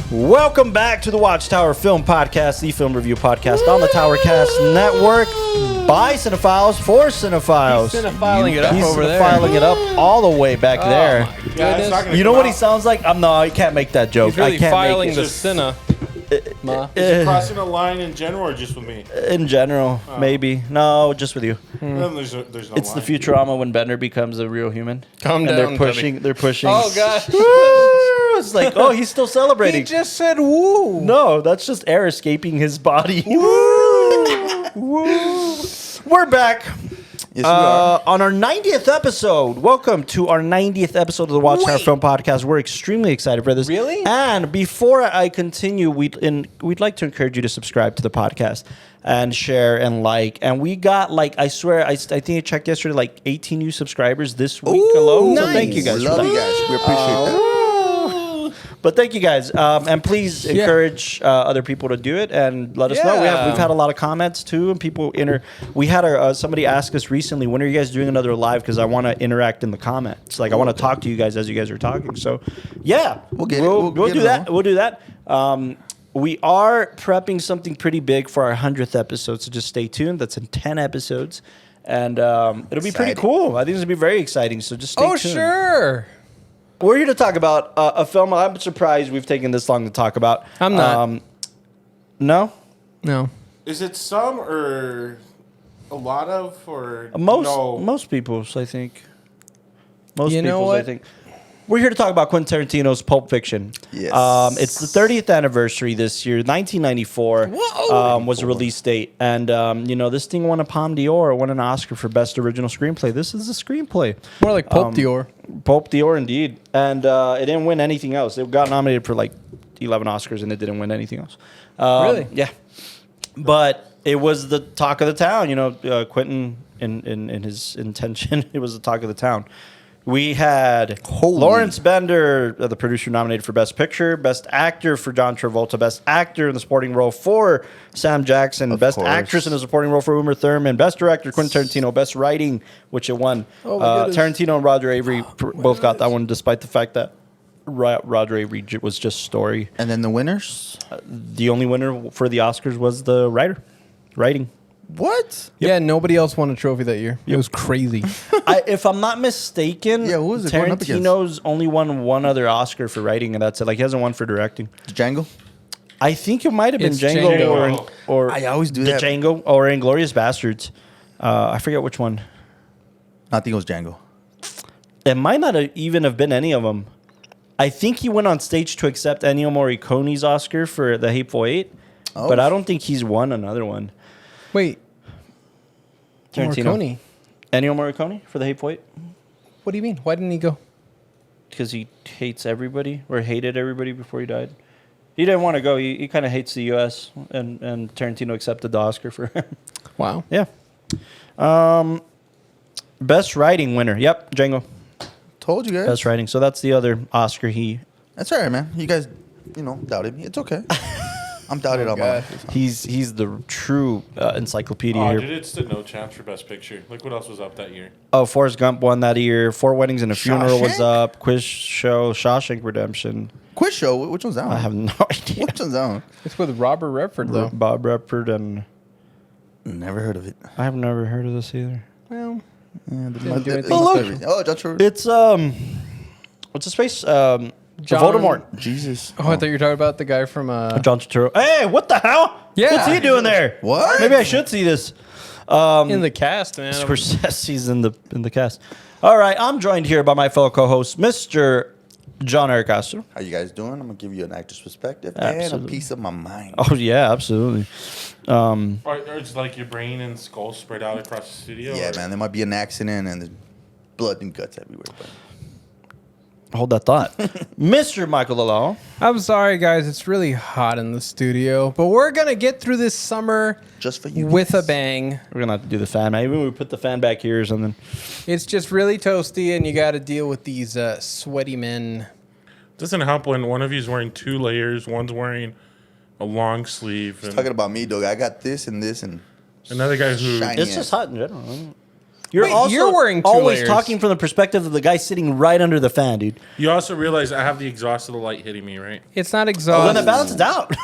Welcome back to the WatchTower Film Podcast, the film review podcast on the Towercast Network by cinephiles for cinephiles. He's cinephiling it up over there. He's cinephiling it up all the way back there. Yeah, it's not gonna You know come what he out. sounds like? No, I can't make that joke. He's really I can't filing make the it. cinna. Is it crossing a line in general or just with me? In general, maybe. No, just with you. Then there's no It's the line. Futurama when Bender becomes a real human. Calm and down, They're pushing. Oh, gosh. Woo! It's like, oh, he's still celebrating. He just said woo. No, that's just air escaping his body. Woo! Woo! We're back. Yes, we are. On our 90th episode. Welcome to our 90th episode of the WatchTower Film Podcast. We're extremely excited for this. Really? And before I continue, we'd like to encourage you to subscribe to the podcast and share and like. And we got, I swear, I think I checked yesterday, 18 new subscribers this week alone. So thank you guys. We for love that. you guys. We appreciate that. But thank you guys, and please encourage other people to do it and let us know. Yeah. We've had a lot of comments too, and people We had somebody ask us recently, when are you guys doing another live? Because I want to interact in the comments. I want to talk to you guys as you guys are talking. So yeah, We'll get it. We'll We'll do get that. it. We'll do that. We are prepping something pretty big for our 100th episode, so just stay tuned. That's in 10 episodes, and it'll be pretty Exciting. cool. I think it's gonna be very exciting. So just stay tuned. Sure. We're here to talk about a film I'm surprised we've taken this long to talk about. I'm not. No? No. Is it some or a lot of or Most no? people's, I think. Most You know people's, what? I think. We're here to talk about Quentin Tarantino's Pulp Fiction. Yes. It's the 30th anniversary this year. 1994 was the release date. And, this thing won a Palme d'Or, won an Oscar for Best Original Screenplay. This is a screenplay. More like Pulp Dior. Pulp d'Or, indeed. And it didn't win anything else. It got nominated for 11 Oscars, and it didn't win anything else. Really? Yeah. But it was the talk of the town. Quentin, in his intention, it was the talk of the town. We had Lawrence Bender, the producer, nominated for Best Picture, Best Actor for John Travolta, Best Actor in the Supporting Role for Sam Jackson, Best course. Actress in the Supporting Role for Uma Thurman, Best Director Quentin Tarantino, Best Writing, which it won. Oh, my goodness. Tarantino and Roger Avery both got that one, despite the fact that Roger Avery was just story. And then the winners? The only winner for the Oscars was the writing. What? Yeah, nobody else won a trophy that year. It was crazy. If I'm not mistaken, Yeah, who was it going up against? Tarantino's only won one other Oscar for writing, and that's it. He hasn't won for directing. Django? I think it might have been It's Django, Django. or I always do the that. Django or Inglourious Bastards. I forget which one. I think it was Django. It might not even have been any of them. I think he went on stage to accept Ennio Morricone's Oscar for The Hateful Eight, but I don't think he's won another one. Wait. Tarantino. Morricone. Ennio Morricone for The Hateful Eight? What do you mean? Why didn't he go? Because he hates everybody or hated everybody before he died. He didn't want to go. He kind of hates the U.S. and Tarantino accepted the Oscar for him. Wow. Yeah. Best Writing winner. Yep, Django. Told you guys. Best Writing. So that's the other Oscar he... That's all right, man. You guys, doubted me. It's okay. I'm doubted on my God. life. He's the true encyclopedia Oh, here. dude, it stood no chance for Best Picture. Look what else was up that year. Oh, Forrest Gump won that year. Four Weddings and a Funeral was Shawshank? up. Quiz Show, Shawshank Redemption. Quiz show. Which one's that one? I have no idea. Which one's that one? It's with Robert Redford, though. Bob Redford and... Never heard of it. I have never heard of this either. Well, Yeah, Didn't do anything. Oh, look. Oh, John Travolta. It's what's his face? John- Voldemort. Jesus. I thought you were talking about the guy from... John Turturro. Hey, what the hell? Yeah. What's he doing there? What? Maybe I should see this. in the cast, man. Scorsese's in the cast. All right, I'm joined here by my fellow co-host, Mr. John Eric Castro. How you guys doing? I'm going to give you an actor's perspective Absolutely. and a piece of my mind. Oh yeah, absolutely. Or it's like your brain and skull spread out across the studio. Yeah, or- man. There might be an accident and there's blood and guts everywhere. But Hold that thought, Mr. Michael Lalone. I'm sorry, guys. It's really hot in the studio, but we're going to get through this summer just for you. with a guys. bang. We're gonna have to do the fan. Maybe we put the fan back here or something. It's just really toasty, and you got to deal with these sweaty men. Doesn't help when one of you's wearing 2 layers, one's wearing a long sleeve, and Talking about me, dog. I got this and another guy who Shiny. It's Yeah. just hot in general. You're wearing two always layers. talking from the perspective of the guy sitting right under the fan, dude. You also realize I have the exhaust of the light hitting me, right? It's not Well, exhaust. then it balances out.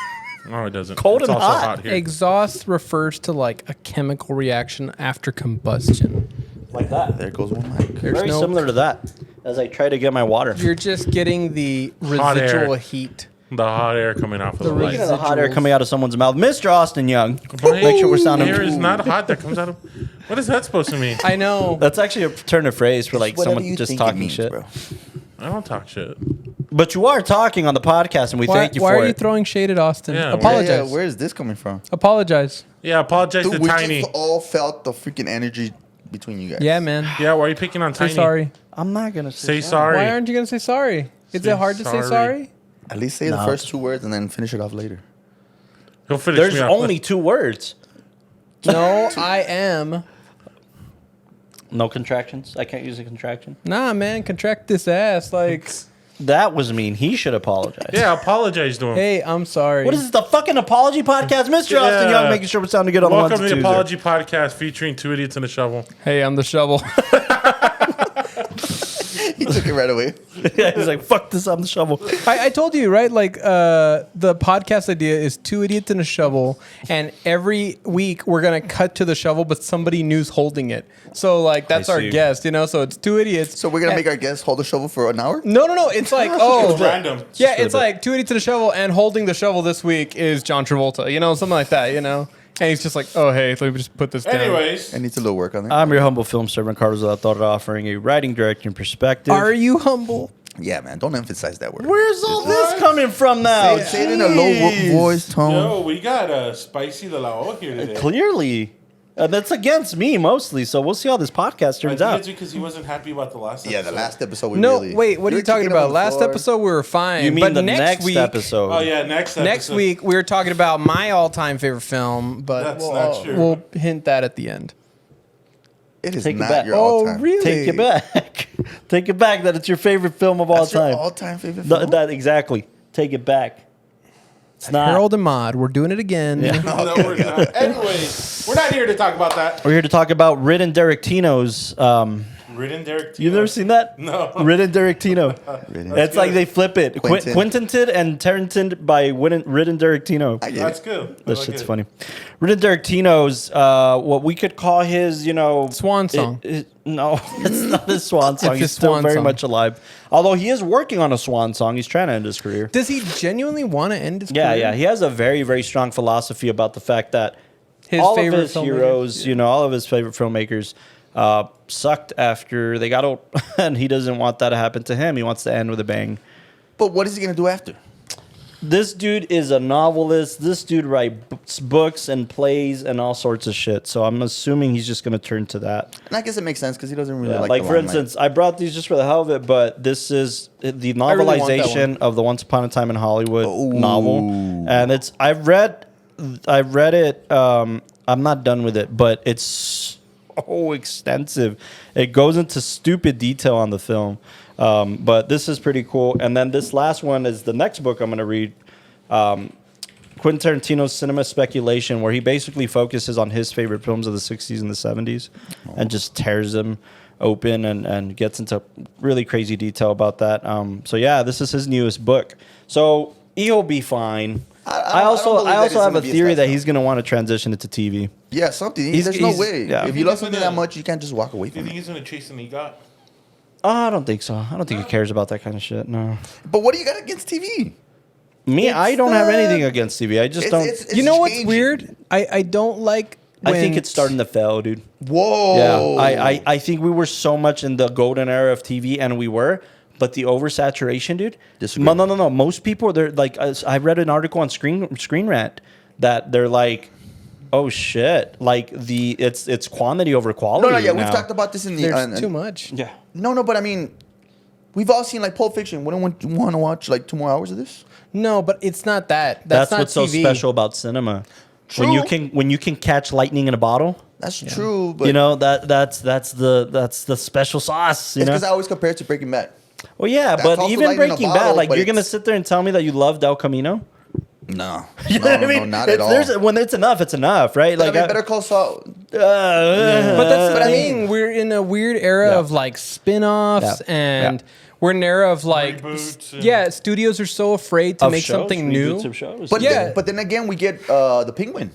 No, it doesn't. Cold it's and also hot. here. Exhaust refers to like a chemical reaction after combustion. Like that. There goes one mic. There's Very no. similar to that. As I try to get my water. You're just getting the Hot air. residual heat. The hot air coming off of the The light. Speaking of the hot air residuals. coming out of someone's mouth, Mr. Austin Young. My Make sure we're sounding. air is not hot that comes out of. What is that supposed to mean? I know. That's actually a turn of phrase for like Whatever someone you just think it talking means, shit. bro. I don't talk shit. But you are talking on the podcast, and we Why, thank you why for are you it. throwing shade at Austin? Yeah, Apologize. Yeah, where is this coming from? Apologize. Yeah, apologize Dude, to we Tiny. just all felt the freaking energy between you guys. Yeah, man. Yeah, why are you picking on Say Tiny? sorry. I'm not gonna Say sorry. Why aren't you gonna say sorry? Is Say it hard to say sorry. sorry? At least say the No. first two words and then finish it off later. He'll finish There's me off. only 2 words. No, I am. No contractions. I can't use a contraction. Nah, man, contract this ass. Like, That was mean. He should apologize. Yeah, apologize to him. hey, I'm sorry. What is this? The fucking apology podcast, Mr. Austin Yeah. Young, making sure we're sounding good on the ones Welcome and to the twos there. Apology Podcast featuring 2 idiots and a shovel. Hey, I'm the shovel. He took it right away. Yeah, he's like, fuck this, I'm the shovel. I told you, right? Like, the podcast idea is 2 idiots and a shovel, and every week we're gonna cut to the shovel, but somebody new's holding it. So, like, that's I our see. guest, you know. So it's 2 idiots. So we're gonna and- make our guests hold the shovel for an hour? No. It's like, oh, It's random. yeah, Just a it's bit. like 2 idiots and a shovel, and holding the shovel this week is John Travolta, you know, something like that, you know. And he's just like, oh, hey, let me just put this down. Anyways, It needs a little work on it. I'm your humble film servant, Carlos Thought, offering a writing, directing perspective. Are you humble? Yeah, man. Don't emphasize that word. Where's all this coming from now? Say it in a low Jeez. voice tone. yo, we got Spicy de la O here today. Clearly. That's against me mostly, so we'll see how this podcast I turns think out. it's because he wasn't happy about the last Yeah, episode. the last episode we No, really... wait, what are we you were talking kicking up about? on the Last floor. episode we were fine. You mean but the next next week, episode? Oh, yeah, next episode. Next week we were talking about my all-time favorite film, but That's not true. we'll hint that at the end. It is Take it not back. your Oh, all-time. really? Take it back. Take it back that it's your favorite film of all That's your time. all-time favorite Th- film? that exactly. Take it back. It's not. Harold and Maude, we're doing it again. Yeah. No, we're not. Anyways, we're not here to talk about that. We're here to talk about Ridden Derek Tino's. Ridden Derek You've never seen that? No. Ridden Derek Tino. Ridden. It's like they flip it. Quentin. Quentin and Tarantino by Ridden Derek Tino. I get That's it. good. That I like shit's it. funny. Ridden Derek Tino's, what we could call his, Swan song. No, it's not his swan song. It's He's his still swan very song. much alive. Although he is working on a swan song. He's trying to end his career. Does he genuinely want to end his Yeah, career? yeah. He has a very, very strong philosophy about the fact that His all of favorite his filmmakers? heroes, all of his favorite filmmakers, sucked after they got old, and he doesn't want that to happen to him. He wants to end with a bang. But what is he going to do after? This dude is a novelist. This dude writes books and plays and all sorts of shit. So I'm assuming he's just going to turn to that. And I guess it makes sense because he doesn't really Yeah, like like the for limelight. instance, I brought these just for the hell of it, but this is the really want that novelization of the Once Upon a Time in Hollywood Ooh. novel, and it's I've read it. I'm not done with it, but it's so extensive. It goes into stupid detail on the film, but this is pretty cool. And then this last one is the next book I'm going to read. Quentin Tarantino's Cinema Speculation, where he basically focuses on his favorite films of the 60s and the 70s and just tears them open and gets into really crazy detail about that. So yeah, this is his newest book. So he'll be fine. I don't also believe that it's have a gonna be a theory that special. he's going to want to transition it to TV. Yeah, something. He's- There's no he's- way. yeah. If you love He's something gonna- that much, you can't just walk away Do you from think it. he's going to chase an EGOT? Oh, I don't think so. I don't think he cares about that kind of shit. No. But what do you got against TV? Me, I It's don't have not- anything against TV. I just don't. It's You know what's changing. weird? I don't like. I think when- it's starting to fail, dude. Whoa. Yeah, I think we were so much in the golden era of TV, and we were, but the oversaturation, dude. Disagree. No. Most people, they're like, I read an article on Screen Rant that they're like, oh shit, like it's quantity over quality. No, yeah, now. we've talked about this in the. There's too much. Yeah. No, but I mean, we've all seen like Pulp Fiction. Wouldn't want to watch like 2 more hours of this? No, but it's not that. That's not what's so TV. special about cinema. When you can catch lightning in a bottle, That's true, but that's the special sauce. You it's know. because I always compare it to Breaking Bad. Well, yeah, That's but also even lightning in a Breaking bottle, Bad, like but you're gonna it's- sit there and tell me that you loved El Camino. No, You know what I mean? not at all. When it's enough, it's enough, right? But Like I mean, Better Call Saul. But that's the But I thing. mean- We're in a weird era Yeah. of like spin-offs Yeah. and we're in an era of like Reboots and- studios are so afraid to Of make shows, something new. reboots of shows. But Yeah. but then again, we get the Penguin.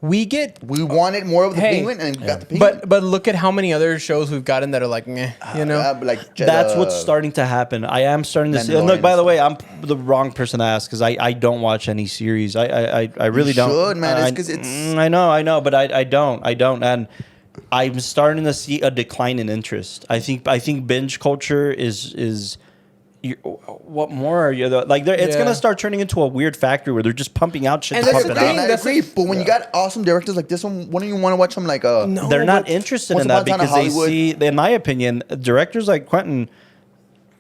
We get We wanted more of the Hey. Penguin, and we got the Penguin. but look at how many other shows we've gotten that are like meh, you know. like That's what's starting to happen. I am starting to see. And look, by the way, I'm the wrong person to ask because I don't watch any series. I really You don't. should, man. It's 'cause it's- I know, but I don't, and I'm starting to see a decline in interest. I think binge culture is. What more are you like? It's Yeah. gonna start turning into a weird factory where they're just pumping out shit. And to that's pump the it thing, out. I that's agree, but when you got awesome directors like this one, wouldn't you want to watch them like No, They're not but interested Once in that Upon a Time in because they Hollywood- see, in my opinion, directors like Quentin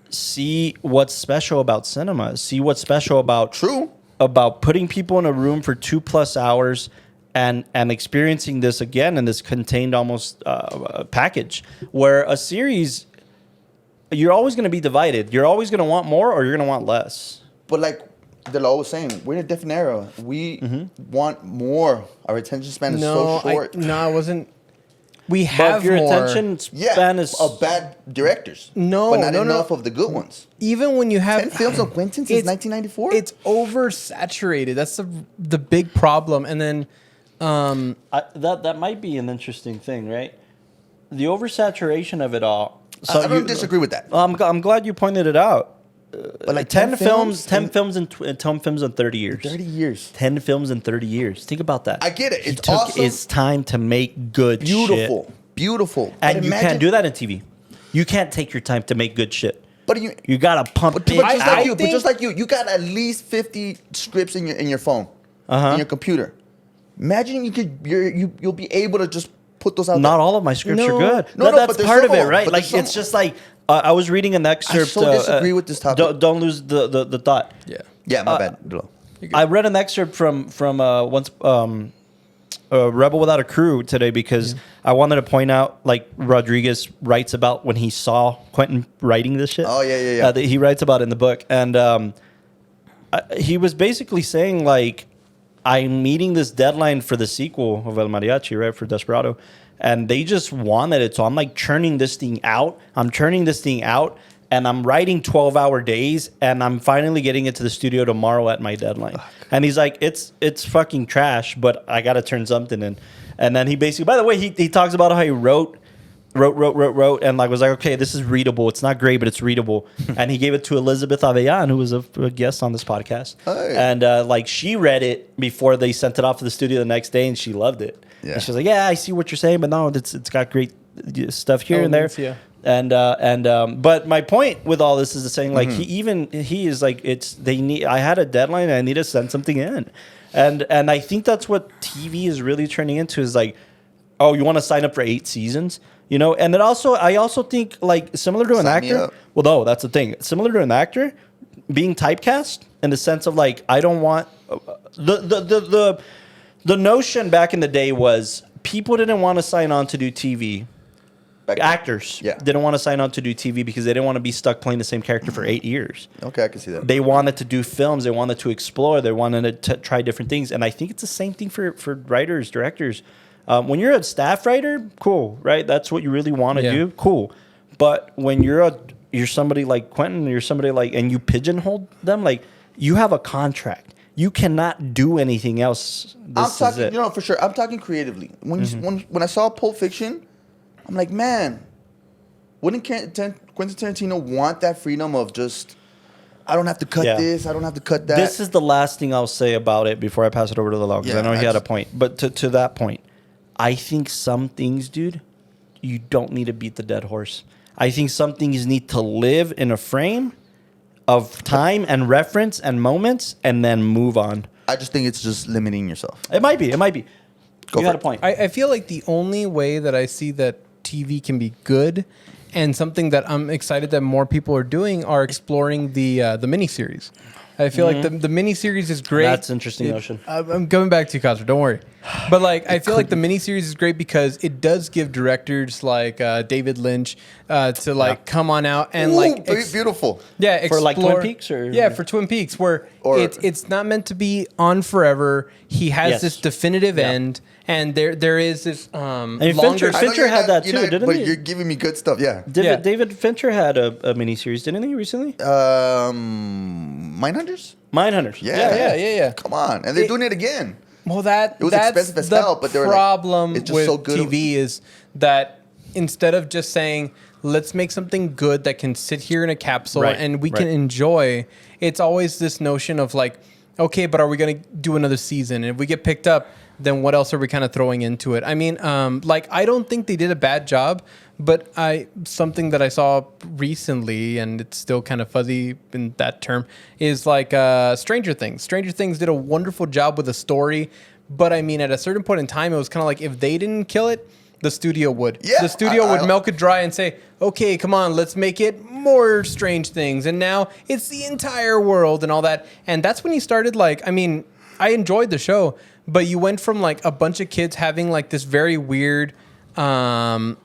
see what's special about cinema, see what's special about True. about putting people in a room for 2+ hours and experiencing this again in this contained almost package, where a series you're always going to be divided. You're always going to want more or you're going to want less. But like they're always saying, we're in a different era. We want more. Our attention span is so short. I wasn't. We But have if your more. attention span is of bad directors. No, but not no, no. enough of the good ones. Even when you have 10 films of Quentin since It's- 1994. It's oversaturated. That's the big problem. And then that might be an interesting thing, right? The oversaturation of it all. So I don't disagree with that. I'm glad you pointed it out. But like 10 films, 10 in films in 10 films in 30 years. 30 years. 10 films in 30 years. Think about that. I get it. He It's took awesome. his time to make good Beautiful. shit. Beautiful. And But you imagine- can't do that in TV. You can't take your time to make good shit. But you, You gotta pump but, it but just out. like you, but think- just like you got at least 50 scripts in your phone, Uh-huh. in your computer. Imagine you'll be able to just put those out. Not there. all of my scripts No. are good. No, no, That's but there's part of some it, of 'em, right? but Like there's it's some- just like I was reading an excerpt. so disagree with this topic. Don't lose the thought. Yeah, my bad. I read an excerpt from once Rebel Without a Crew today because I wanted to point out like Rodriguez writes about when he saw Quentin writing this shit. Oh, yeah. That he writes about in the book, and he was basically saying like I'm meeting this deadline for the sequel of El Mariachi, right, for Desperado, and they just wanted it, so I'm like churning this thing out. And I'm writing 12-hour days, and I'm finally getting it to the studio tomorrow at my deadline. And he's like, it's fucking trash, but I got to turn something in. And then he basically, by the way, he talks about how he wrote, and like was like, okay, this is readable. It's not great, but it's readable. And he gave it to Elizabeth Aveyan, who was a guest on this podcast. Hey. And like she read it before they sent it off to the studio the next day, and she loved it. Yeah. And she was like, yeah, I see what you're saying, but no, it's got great stuff here and there. Elements, yeah. But my point with all this is saying like he is like I had a deadline and I need to send something in, and I think that's what TV is really turning into is like, oh, you want to sign up for 8 seasons, you know? And I also think like similar to an Sign me actor. up. Well, no, that's the thing. Similar to an actor being typecast in the sense of like I don't want the notion back in the day was people didn't want to sign on to do TV. Actors didn't want to sign on to do TV because they didn't want to be stuck playing the same character for 8 years. Okay, I can see that. They wanted to do films. They wanted to explore. They wanted to try different things. And I think it's the same thing for writers, directors. When you're a staff writer, cool, right? That's what you really want to do, cool. But when you're somebody like Quentin, you're somebody like, and you pigeonhole them, like you have a contract. You cannot do anything else. I'm talking, for sure. I'm talking creatively. When I saw Pulp Fiction, I'm like, man, wouldn't Quentin Tarantino want that freedom of just, I don't have to cut this, I don't have to cut that. This is the last thing I'll say about it before I pass it over to the law, because I know he had a point. But to that point, I think some things, dude, you don't need to beat the dead horse. I think some things need to live in a frame of time and reference and moments and then move on. I just think it's just limiting yourself. It might be. You for had a it. point. I feel like the only way that I see that TV can be good and something that I'm excited that more people are doing are exploring the miniseries. I feel like the miniseries is great. That's an interesting notion. I'm coming back to you, Cosner. Don't worry. But like, I feel like the miniseries is great because it does give directors like David Lynch to like come on out and Ooh, like beautiful. yeah, For, like, explore- Twin Peaks or- yeah, for Twin Peaks, where Or it's not meant to be on forever. He has Yes. this definitive Yeah. end, and there is this mean, longer. Fincher- Fincher had that too, didn't but he? you're giving me good stuff. Yeah. Yeah. David Fincher had a miniseries, didn't he, recently? Mindhunters. Mindhunters. Yeah. Come on, and they're doing it again. Well, that's expensive as the hell, but they were like, problem it's just with so good. TV is that instead of just saying let's make something good that can sit here in a capsule Right, and we right. can enjoy, it's always this notion of like, okay, but are we going to do another season? And if we get picked up, then what else are we kind of throwing into it? I mean, like I don't think they did a bad job, but something that I saw recently, and it's still kind of fuzzy in that term, is like Stranger Things. Stranger Things did a wonderful job with the story, but I mean, at a certain point in time, it was kind of like if they didn't kill it, the studio would. Yeah, The studio I would don't- milk it dry and say, okay, come on, let's make it more Strange Things. And now it's the entire world and all that. And that's when you started like, I mean, I enjoyed the show, but you went from like a bunch of kids having like this very weird,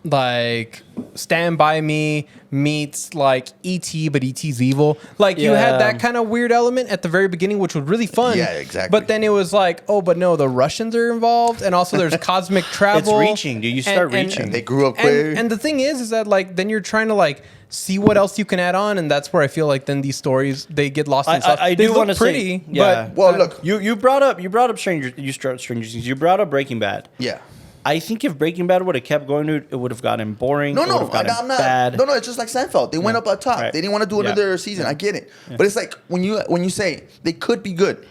like Stand By Me meets like E.T., but E.T.'s evil. Like you had Yeah. that kind of weird element at the very beginning, which was really fun. Yeah, exactly. But then it was like, oh, but no, the Russians are involved. And also there's cosmic travel. It's reaching, dude. You start reaching. And they grew up quick. And the thing is that like then you're trying to like see what else you can add on, and that's where I feel like then these stories they get lost in sauce. I They do look want to pretty, say, yeah. but Well, look. You brought up Stranger Things. You brought up Breaking Bad. Yeah. I think if Breaking Bad would have kept going, it would have gotten boring. No, it would no, have gotten I'm not. bad. No, it's just like Seinfeld. They went up on top. Right. They didn't want to do Yeah. another season. I get it, but it's like when you say they could be good,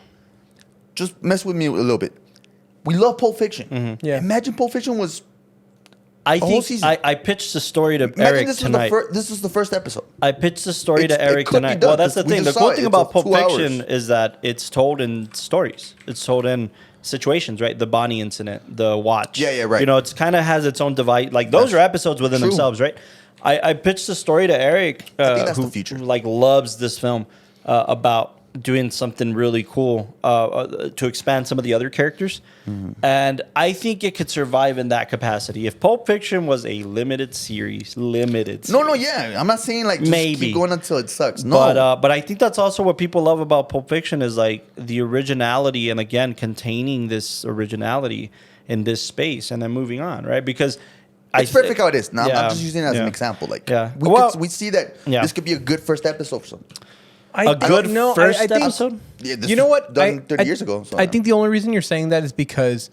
just mess with me a little bit. We love Pulp Fiction. Mm-hmm. Yeah. Imagine Pulp Fiction was. I whole think season. I pitched the story to Imagine Eric this tonight. was the first episode. I pitched the story It's- to it Eric could be tonight. done, Well, that's the 'cause we thing. The just cool saw thing it. about It's Pulp 2 hours. Fiction is that it's told in stories. It's told in situations, right? The Bonnie incident, the watch. Yeah, right. You know, it's kind of has its own divide. Like those are episodes within true. themselves, right? I pitched the story to Eric, think that's who the future. like loves this film, about doing something really cool to expand some of the other characters. Mm-hmm. And I think it could survive in that capacity. If Pulp Fiction was a limited series. No, yeah. I'm not saying like just Maybe. keep going until it sucks. No, But I think that's also what people love about Pulp Fiction is like the originality, and again containing this originality in this space, and then moving on, right? Because it's perfect how it is. Now I'm Yeah, just using it as yeah. an example. Like Yeah. we Well, we see that yeah. this could be a good first episode for something. a good first think, episode. Yeah, this You know was what? Done 30 years ago. So I think the only reason you're saying that is because,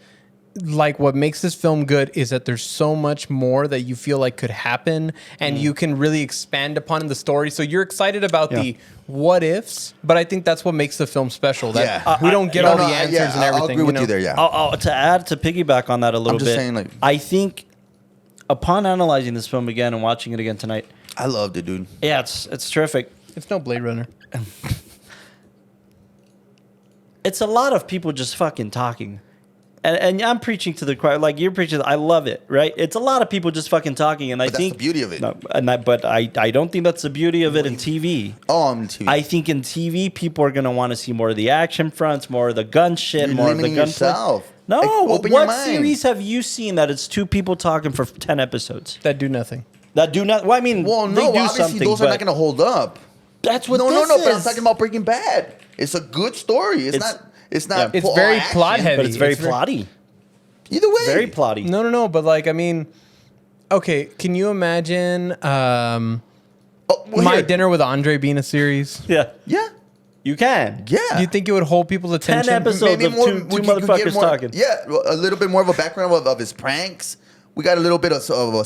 like, what makes this film good is that there's so much more that you feel like could happen, and you can really expand upon in the story. So you're excited about the what ifs, but I think that's what makes the film special. That Yeah. we don't get No, all no, the answers and I'll everything. agree with know? you there. Yeah. To piggyback on that a little just bit, saying, like- I think upon analyzing this film again and watching it again tonight, I loved it, dude. yeah, it's terrific. It's no Blade Runner. It's a lot of people just fucking talking. And I'm preaching to the choir, like you're preaching. I love it, right? It's a lot of people just fucking talking, and I But that's think the beauty of it. No, but I don't think that's the beauty of it in TV. Oh, I'm TV. I think in TV, people are gonna want to see more of the action fronts, more of the gun shit, You're more of the limiting gunplay. yourself. No, Like, open your what mind. series have you seen that it's two people talking for 10 episodes That do nothing. that do not? Well, I mean, Well, they no, do obviously something, those are but not going to hold up. that's what No, this but I'm is. talking about Breaking Bad. It's a good story. It's not. It's not. yeah. It's full very action. plot heavy. But it's very It's very- plotty. Either way, Very plotty. No, but like, I mean, okay, can you imagine Oh, well, My here. Dinner with Andre being a series? Yeah, Yeah, you can. yeah. Do you think it would hold people's 10 attention? episodes of two we could motherfuckers get more, talking. Yeah, a little bit more of a background of his pranks. We got a little bit of a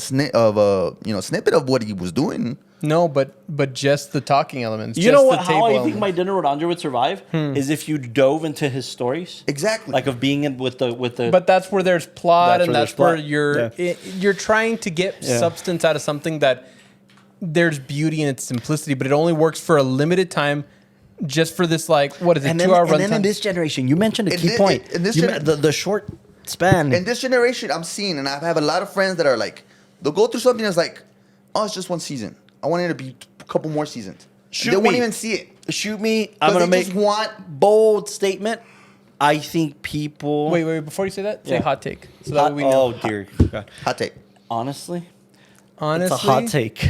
snippet of what he was doing. No, but just the talking elements. You just know the what? How table I think elements. My Dinner with Andre would survive is if you dove into his stories, Exactly. like of being in with the. But that's where there's plot, That's and where that's there's where plot. you're trying to get Yeah. substance out of something that there's beauty in its simplicity, but it only works for a limited time, just for this like what is it, 2 hour and then in runtime? this generation, you mentioned a In key thi- point. in this You gen- the short span. In this generation, I'm seeing, and I have a lot of friends that are like, they'll go through something that's like, oh, it's just one season. I want it to be a couple more seasons. Shoot They won't me. even see it. Shoot me. I'm 'Cause gonna they make just want. bold statement. I think people. Wait, before you say that, say Yeah. hot take, so that way we know. Oh dear God. Hot take. Honestly, Honestly, it's a hot take.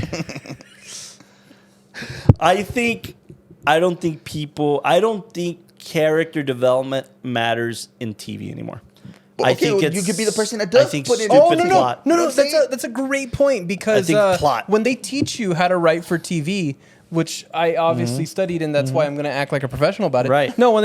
I don't think character development matters in TV anymore. I Okay, think well, you could be the person that does put it. stupid Oh, no, plot. no, You know what I'm that's a great point because I think plot. when they teach you how to write for TV, which I obviously studied, and that's why I'm going to act like a professional about it. Right. No, when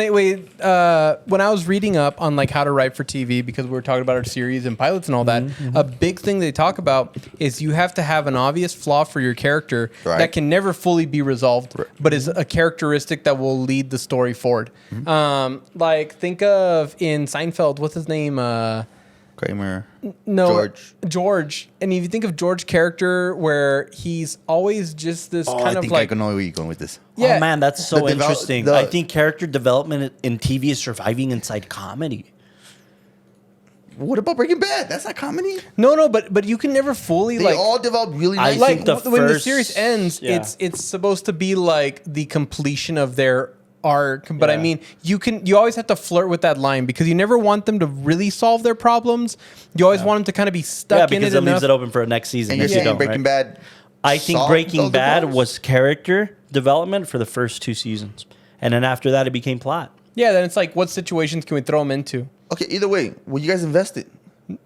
I was reading up on like how to write for TV, because we were talking about our series and pilots and all that, a big thing they talk about is you have to have an obvious flaw for your character Right. that can never fully be resolved, but is a characteristic that will lead the story forward. Like think of in Seinfeld, what's his name? Kramer. No, George. And if you think of George's character, where he's always just this Oh, kind I of think like, I know where you're going with this. yeah, Oh man, that's so The devel- interesting. the- I think character development in TV is surviving inside comedy. What about Breaking Bad? That's not comedy. no, but you can never fully They like. all develop really I nice. think Like the when the first- series ends, yeah. it's supposed to be like the completion of their arc. But I Yeah. mean, you always have to flirt with that line because you never want them to really solve their problems. You always want them to kind of be Yeah, stuck in because it it leaves enough. it open for a next season. and you're if you saying don't, Breaking right? Bad. I think solved Breaking those Bad problems? was character development for the first 2 seasons, and then after that, it became plot. Yeah, then it's like, what situations can we throw them into? Okay, either way, were you guys invested?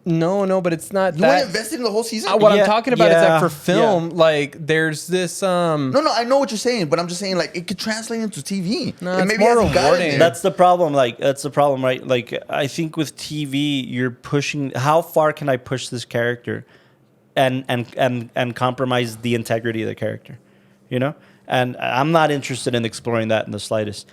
No, but it's not You that. weren't invested in the whole season? What I'm Yeah, talking about is yeah, that for film, like there's this No, I know what you're saying, but I'm just saying like it could translate into TV. No, And it's maybe more it hasn't gotten rewarding. there. That's the problem. Like that's the problem, right? Like I think with TV, you're pushing. How far can I push this character, and compromise the integrity of the character, you know? And I'm not interested in exploring that in the slightest.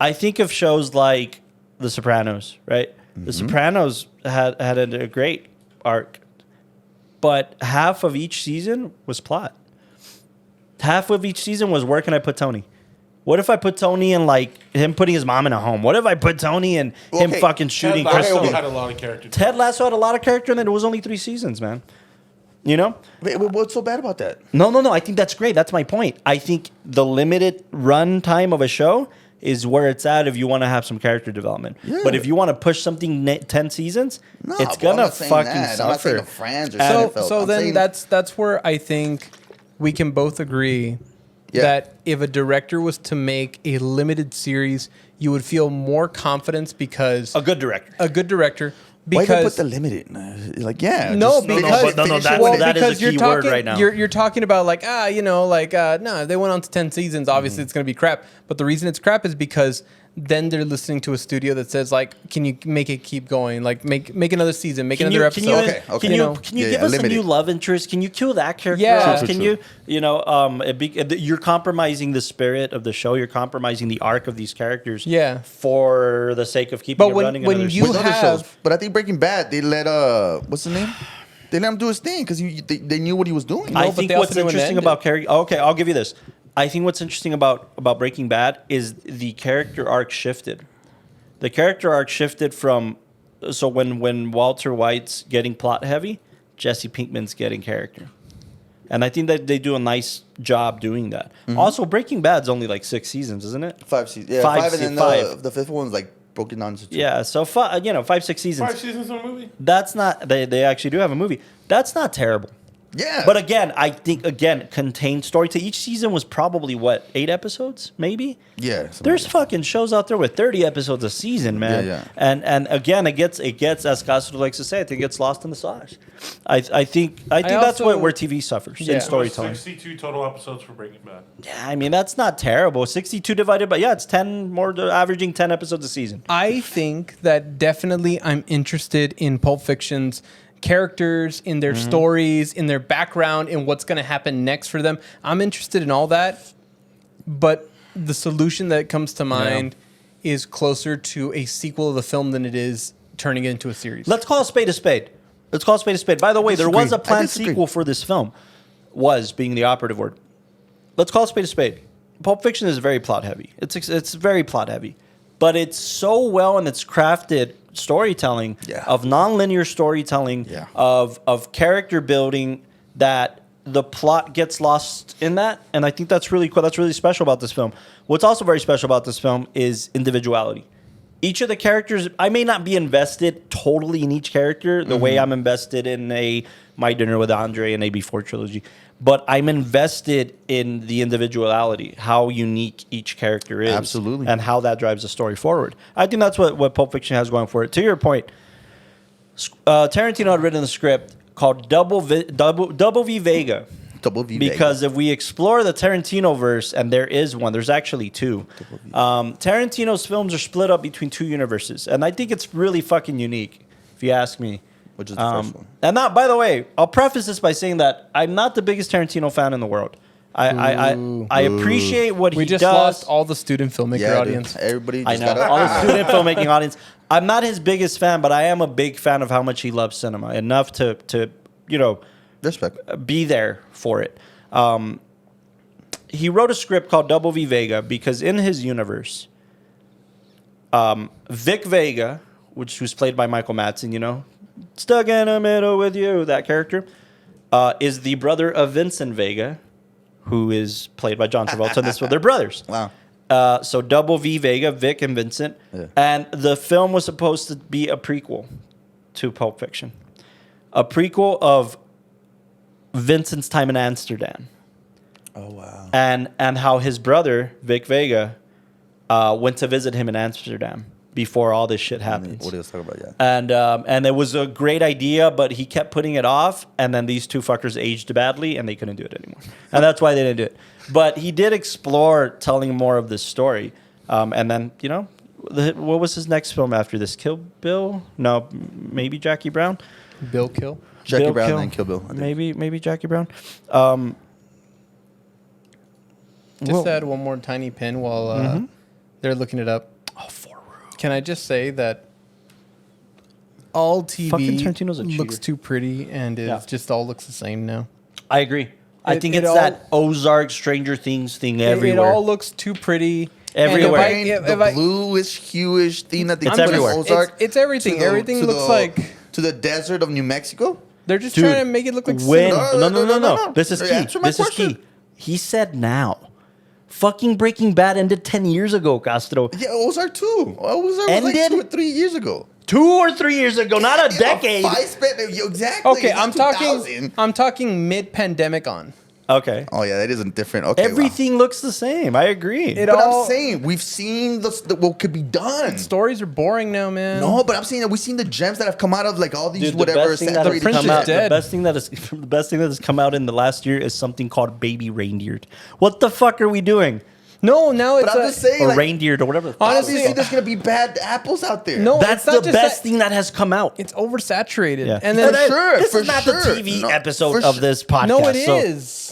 I think of shows like The Sopranos, right? The Sopranos had a great arc, but half of each season was plot. Half of each season was where can I put Tony? What if I put Tony in like him putting his mom in a home? What if I put Tony in him Okay, fucking shooting Ted Lasso Crystal? had a lot of character. Ted Lasso had a lot of character, and then it was only 3 seasons, man. You know? Wait, what's so bad about that? No. I think that's great. That's my point. I think the limited run time of a show is where it's at if you want to have some character development. Yeah. But if you want to push something 10 seasons, No, it's bro, I'm gonna not saying fucking that. I'm not saying suffer. the Friends or So Seinfeld. so I'm then saying- that's where I think we can both agree that if a director was to make a limited series, you would feel more confidence because A good director. a good director why even put because the limited? Like, yeah. No, just because- finish no, it that's- with it. that is a because you're key talking, word right now. You're talking about like no, if they went on to 10 seasons, obviously it's going to be crap. But the reason it's crap is because then they're listening to a studio that says like, can you make it keep going? Like make another season, make another episode. Okay. Can You you, know, can you yeah, give yeah, us limited. a new love interest? Can you kill that character Yeah. off? True, Can true, you, you're compromising the spirit of the show. You're compromising the arc of these characters. Yeah. For the sake of keeping But it when- running. when another you With season. other have- shows. But I think Breaking Bad, they let what's his name? They let him do his thing because they knew what he was doing. I but think they what's also knew when to interesting end about character. Okay, I'll give you this. I think what's interesting about Breaking Bad is the character arc shifted. The character arc shifted from so when Walter White's getting plot heavy, Jesse Pinkman's getting character, and I think that they do a nice job doing that. Also, Breaking Bad's only like 6 seasons, isn't it? 5 seasons. Yeah, Five 5 and then five. the fifth one's like broken down into 2. Yeah, so 5-6 seasons. 5 seasons of a movie. That's not. They actually do have a movie. That's not terrible. Yeah. But again, I think contained story to each season was probably 8 episodes, maybe. Yeah. something There's like that. fucking shows out there with 30 episodes a season, man. Yeah. And again, it gets as Castro likes to say, I think it gets lost in the sauce. I think that's also- where TV suffers Yeah. in So storytelling. 62 total episodes for Breaking Bad. Yeah, I mean that's not terrible. 62 divided by it's 10 more, averaging 10 episodes a season. I think that definitely I'm interested in Pulp Fiction's characters, in their stories, in their background, in what's going to happen next for them. I'm interested in all that, but the solution that comes to mind is closer to a sequel of the film than it is turning it into a series. Let's call a spade a spade. Let's call a spade a spade. By the way, there disagree. was a I planned disagree. sequel for this film. Was being the operative word. Let's call a spade a spade. Pulp Fiction is very plot heavy. It's very plot heavy, but it's so well and it's crafted storytelling of nonlinear storytelling of character building that the plot gets lost in that, and I think that's really cool. That's really special about this film. What's also very special about this film is individuality. Each of the characters, I may not be invested totally in each character the way I'm invested in a My Dinner with Andre and AB4 trilogy. But I'm invested in the individuality, how unique each character is. Absolutely. And how that drives the story forward. I think that's what Pulp Fiction has going for it. To your point, Tarantino had written a script called Double V Vega. Double V Because if we explore the Tarantino verse, and there is one, there's actually two. Tarantino's films are split up between two universes, and I think it's really fucking unique, if you ask me. Which is the first one? And not, by the way, I'll preface this by saying that I'm not the biggest Tarantino fan in the world. I appreciate what We he just does. lost all the student filmmaker Yeah, audience. dude. Everybody I just know got all the student filmmaking audience. I'm not his biggest fan, but I am a big fan of how much he loves cinema enough to respect. be there for it. He wrote a script called Double V Vega because in his universe, Vic Vega, which was played by Michael Madsen, stuck in the middle with you, that character, is the brother of Vincent Vega, who is played by John Travolta in this film. They're brothers. Wow. So Double V Vega, Vic and Vincent. Yeah. And the film was supposed to be a prequel to Pulp Fiction. A prequel of Vincent's time in Amsterdam. Oh, wow. And how his brother, Vic Vega, went to visit him in Amsterdam before all this shit happens. What are you talking about? Yeah. And it was a great idea, but he kept putting it off. And then these two fuckers aged badly, and they couldn't do it anymore. And that's why they didn't do it. But he did explore telling more of this story. And then, what was his next film after this? Kill Bill? No, maybe Jackie Brown. Bill Kill. Jackie Bill Brown Kill. and Kill Bill. I think. Maybe Jackie Brown. Just add one more tiny pin while they're looking it up. Oh, 4 Room. Can I just say that all Fucking TV Tarantino's a looks cheater. too pretty and just all looks the same now? I agree. I think it it's all- that Ozark, Stranger Things thing everywhere. It all looks too pretty. Everywhere. And if I- The bluish, hueish thing that they It's put in everywhere. Ozark. It's everything. Everything looks like to the desert of New Mexico. they're just Dude, trying to make it look like when cinema. no. This is key. Answer my This is question. key. He said now. Fucking Breaking Bad ended 10 years ago, Castro. Yeah, Ozark too. Ozark was like Ended? 2 or 3 years ago. 2 or 3 years ago, not a decade. Exactly. Okay, it's I'm 2000. talking mid-pandemic on. Okay. Oh yeah, that isn't different. Okay, wow. Everything looks the same. I agree. It But all- I'm saying we've seen what could be done. Stories are boring now, man. No, but I'm saying that we've seen the gems that have come out of like all these Dude, whatever. the The Prince is dead. the best thing that has come out in the last year is something called Baby Reindeer. What the fuck are we doing? No, now it's But I'm just saying, Or like, reindeer or whatever. The fuck. Honestly, obviously there's gonna be bad apples out there. No, That's it's not the just best that- thing that has come out. It's oversaturated. Yeah. And then For sure, This for is not sure. the TV No, episode for of sure. this podcast. no, it so- is.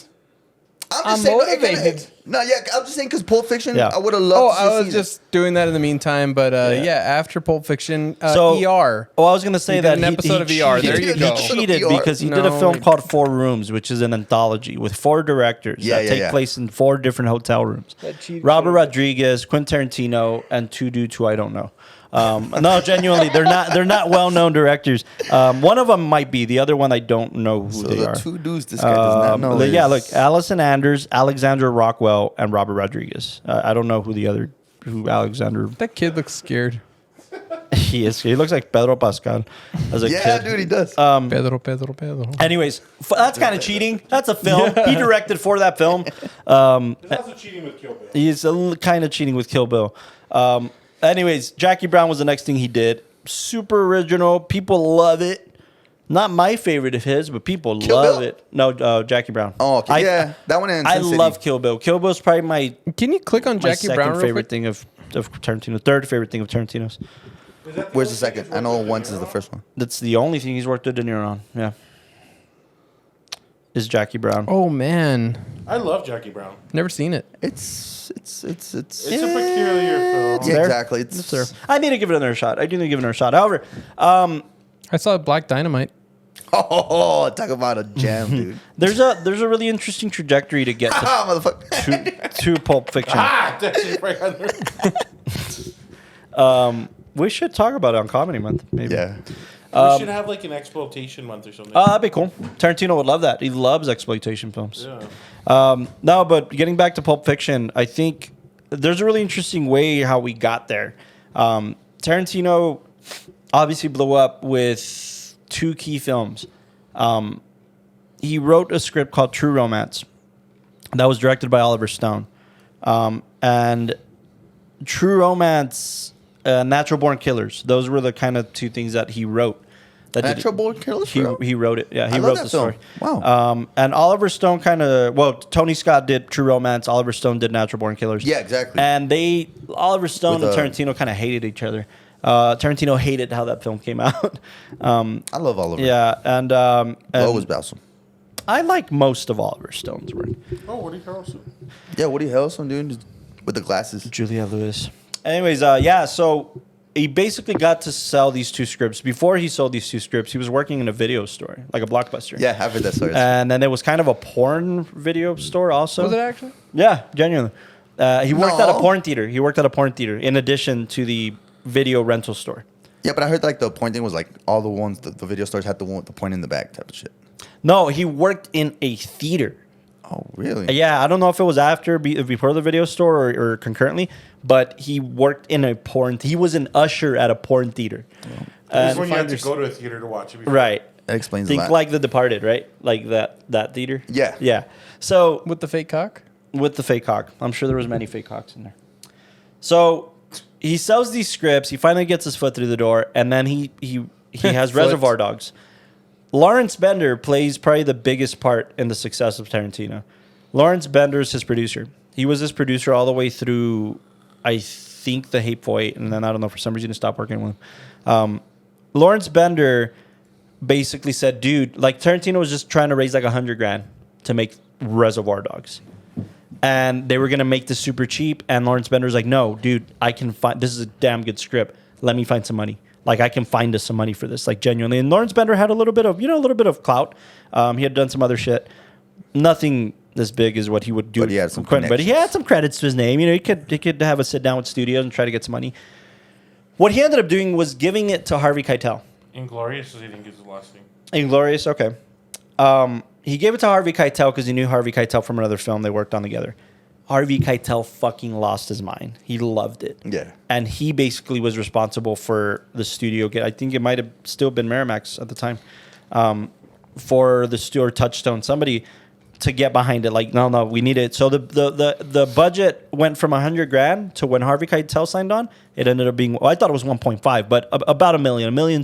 I'm I'm just saying. motivated. No, yeah, I'm just saying because Pulp Fiction, Yeah. I would have Oh, loved to I was see just doing that in the meantime, but yeah, after Pulp Fiction, So, ER. Oh, I was going to say He did that an episode of ER. There you he go. cheated ER. because he did a No. film called 4 Rooms, which is an anthology with 4 directors that take place in 4 different hotel rooms. That cheated Robert shit. Rodriguez, Quentin Tarantino, and 2 dudes who I don't know. No, genuinely, they're not well-known directors. One of them might be. The other one, I don't know who So they the are. 2 dudes this guy does not know. Yeah, is- look, Allison Anders, Alexandra Rockwell, and Robert Rodriguez. I don't know who Alexander That kid looks scared. he is. He looks like Pedro Pascal as a Yeah, kid. dude, he does. Pedro. Anyways, that's kind of cheating. That's a film. He directed for that film. There's also cheating with Kill Bill. He's kind of cheating with Kill Bill. Anyways, Jackie Brown was the next thing he did. Super original. People love it. Not my favorite of his, but people Kill love Bill? it. No, Jackie Brown. Oh, okay. Yeah, that one and I Sin City. love Kill Bill. Kill Bill's probably my Can you click on Jackie second Brown real favorite quick? thing of Tarantino. Third favorite thing of Tarantino's. Where's the second? I know once is the first one. That's the only thing he's worked with De Niro on. Yeah. Is Jackie Brown. Oh man, I love Jackie Brown. never seen it. It's It's a peculiar film. yeah, There. exactly. It's Sir. I need to give it another shot. I do need to give it another shot. However, I saw Black Dynamite. Oh, talk about a jam, dude. there's a really interesting trajectory to get to, Ah, motherfucker. to Pulp Fiction. Ah, that's right on there. We should talk about it on Comedy Month, maybe. Yeah. We should have like an exploitation month or something. That'd be cool. Tarantino would love that. He loves exploitation films. Yeah. No, but getting back to Pulp Fiction, I think there's a really interesting way how we got there. Tarantino obviously blew up with 2 key films. he wrote a script called True Romance that was directed by Oliver Stone. And True Romance, Natural Born Killers, those were the kind of two things that he wrote. Natural Born Killers? He wrote it. Yeah, he I love wrote that the film. story. Wow. And Oliver Stone Tony Scott did True Romance. Oliver Stone did Natural Born Killers. Yeah, exactly. And Oliver Stone With, and Tarantino kind of hated each other. Tarantino hated how that film came out. I love Oliver. Yeah, and Lois Balsam. I like most of Oliver Stone's work. Oh, Woody Harrelson. Yeah, Woody Harrelson, dude, with the glasses. Julia Lewis. Anyways, so he basically got to sell these two scripts. Before he sold these two scripts, he was working in a video store, like a Blockbuster. Yeah, I've heard that story. And then there was kind of a porn video store also. Was it actually? Yeah, genuinely. He worked at a No. porn theater. He worked at a porn theater in addition to the video rental store. Yeah, but I heard like the point thing was like all the ones, the video stores had the one with the point in the back type of shit. No, he worked in a theater. Oh, really? Yeah, I don't know if it was before the video store or concurrently, but he worked in a porn. He was an usher at a porn theater. This is when you had to go to a theater to watch it. Before. Right. That explains a Think lot. like The Departed, right? Like that theater. Yeah. Yeah. So With the fake cock? with the fake cock, I'm sure there was many fake cocks in there. So he sells these scripts. He finally gets his foot through the door, and then he has Reservoir Dogs. Lawrence Bender plays probably the biggest part in the success of Tarantino. Lawrence Bender is his producer. He was his producer all the way through, I think, The Hateful Eight, and then I don't know, for some reason he stopped working with him. Lawrence Bender basically said, dude, like Tarantino was just trying to raise like $100,000 to make Reservoir Dogs. And they were going to make this super cheap. And Lawrence Bender's like, no, dude, I can find, this is a damn good script. Let me find some money. Like, I can find us some money for this, like, genuinely. And Lawrence Bender had a little bit of clout. He had done some other shit. Nothing as big as what he would do. But he had some Quentin, but he had some credits to his name. You know, he could have a sit down with studios and try to get some money. What he ended up doing was giving it to Harvey Keitel. Inglorious, I think, is the last thing. Inglorious, okay. He gave it to Harvey Keitel because he knew Harvey Keitel from another film they worked on together. Harvey Keitel fucking lost his mind. He loved it. Yeah. And he basically was responsible for the studio. I think it might have still been Miramax at the time. For the studio, Touchstone, somebody to get behind it. Like, no, we need it. So the budget went from $100,000 to when Harvey Keitel signed on, it ended up being, well, I thought it was 1.5, but about $1 million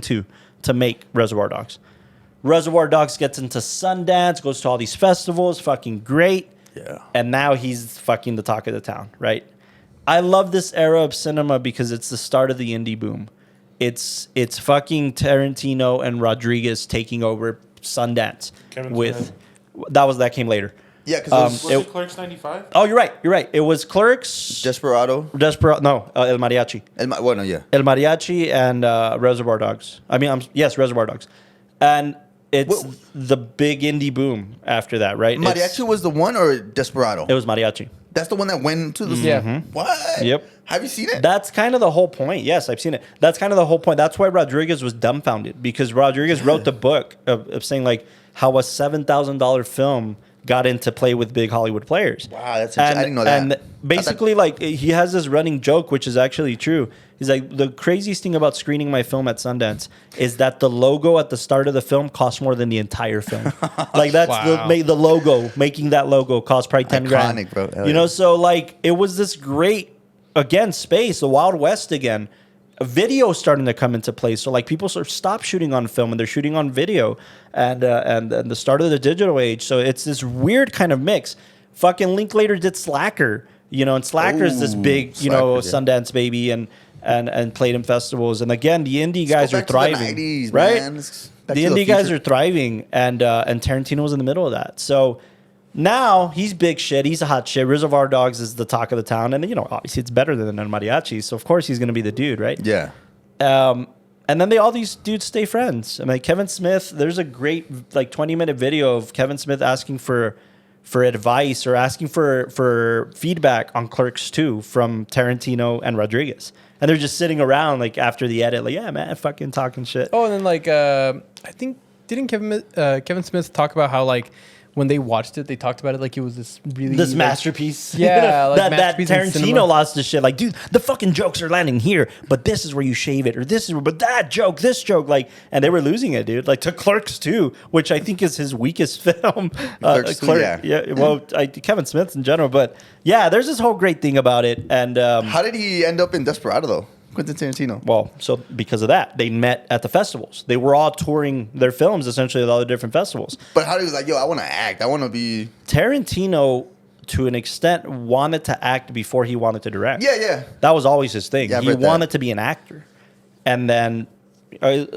to make Reservoir Dogs. Reservoir Dogs gets into Sundance, goes to all these festivals, fucking great. Yeah. And now he's fucking the talk of the town, right? I love this era of cinema because it's the start of the indie boom. It's fucking Tarantino and Rodriguez taking over Sundance Kevin with Smith. that came later. Yeah, because Was it Clerks 95? Oh, you're right. It was Clerks, Desperado. El Mariachi. Well, no, yeah. El Mariachi and Reservoir Dogs. Yes, Reservoir Dogs. And it's the big indie boom after that, right? Mariachi was the one or Desperado? It was Mariachi. That's the one that went to the... Yeah. What? Yep. Have you seen it? That's kind of the whole point. Yes, I've seen it. That's kind of the whole point. That's why Rodriguez was dumbfounded, because Rodriguez wrote the book of saying like how a $7,000 film got into play with big Hollywood players. Wow, that's I didn't know that. And basically, like, he has this running joke, which is actually true. He's like, the craziest thing about screening my film at Sundance is that the logo at the start of the film costs more than the entire film. Like, that's Wow. the logo, making that logo cost probably $10,000. Iconic, bro. Hell You know, yeah. so like, it was this great, again, space, the Wild West again. Video starting to come into play, so like people sort of stop shooting on film and they're shooting on video, and the start of the digital age. So it's this weird kind of mix. Fucking Linklater did Slacker, you know, and Slacker's this Ooh, big, you know, Slacker, yeah. Sundance baby, and played in festivals. And again, the indie guys are Let's go back thriving, to the 90s, right? man. Let's back The to indie guys future. are thriving, and Tarantino was in the middle of that. So now he's big shit. He's a hot shit. Reservoir Dogs is the talk of the town, and you know, obviously it's better than El Mariachi, so of course he's going to be the dude, right? Yeah. And then all these dudes stay friends. I mean, Kevin Smith. There's a great like 20-minute video of Kevin Smith asking for advice or asking for feedback on Clerks 2 from Tarantino and Rodriguez, and they're just sitting around like after the edit, like, yeah, man, fucking talking shit. Oh, and then like I think didn't Kevin Smith talk about how like when they watched it, they talked about it like it was this really This masterpiece. Yeah, like that masterpiece in Tarantino cinema. lost his shit. Like, dude, the fucking jokes are landing here, but this is where you shave it, or this is where, but that joke, this joke, like, and they were losing it, dude. Like to Clerks 2, which I think is his weakest film. Clerks 2, yeah. Well, Kevin Smith's in general, but yeah, there's this whole great thing about it, and How did he end up in Desperado though? Quentin Tarantino. well, so because of that, they met at the festivals. They were all touring their films essentially at all the different festivals. But how did he was like, yo, I want to act. I want to be. Tarantino, to an extent, wanted to act before he wanted to direct. Yeah. That was always his thing. Yeah, I've He read that. wanted to be an actor. And then,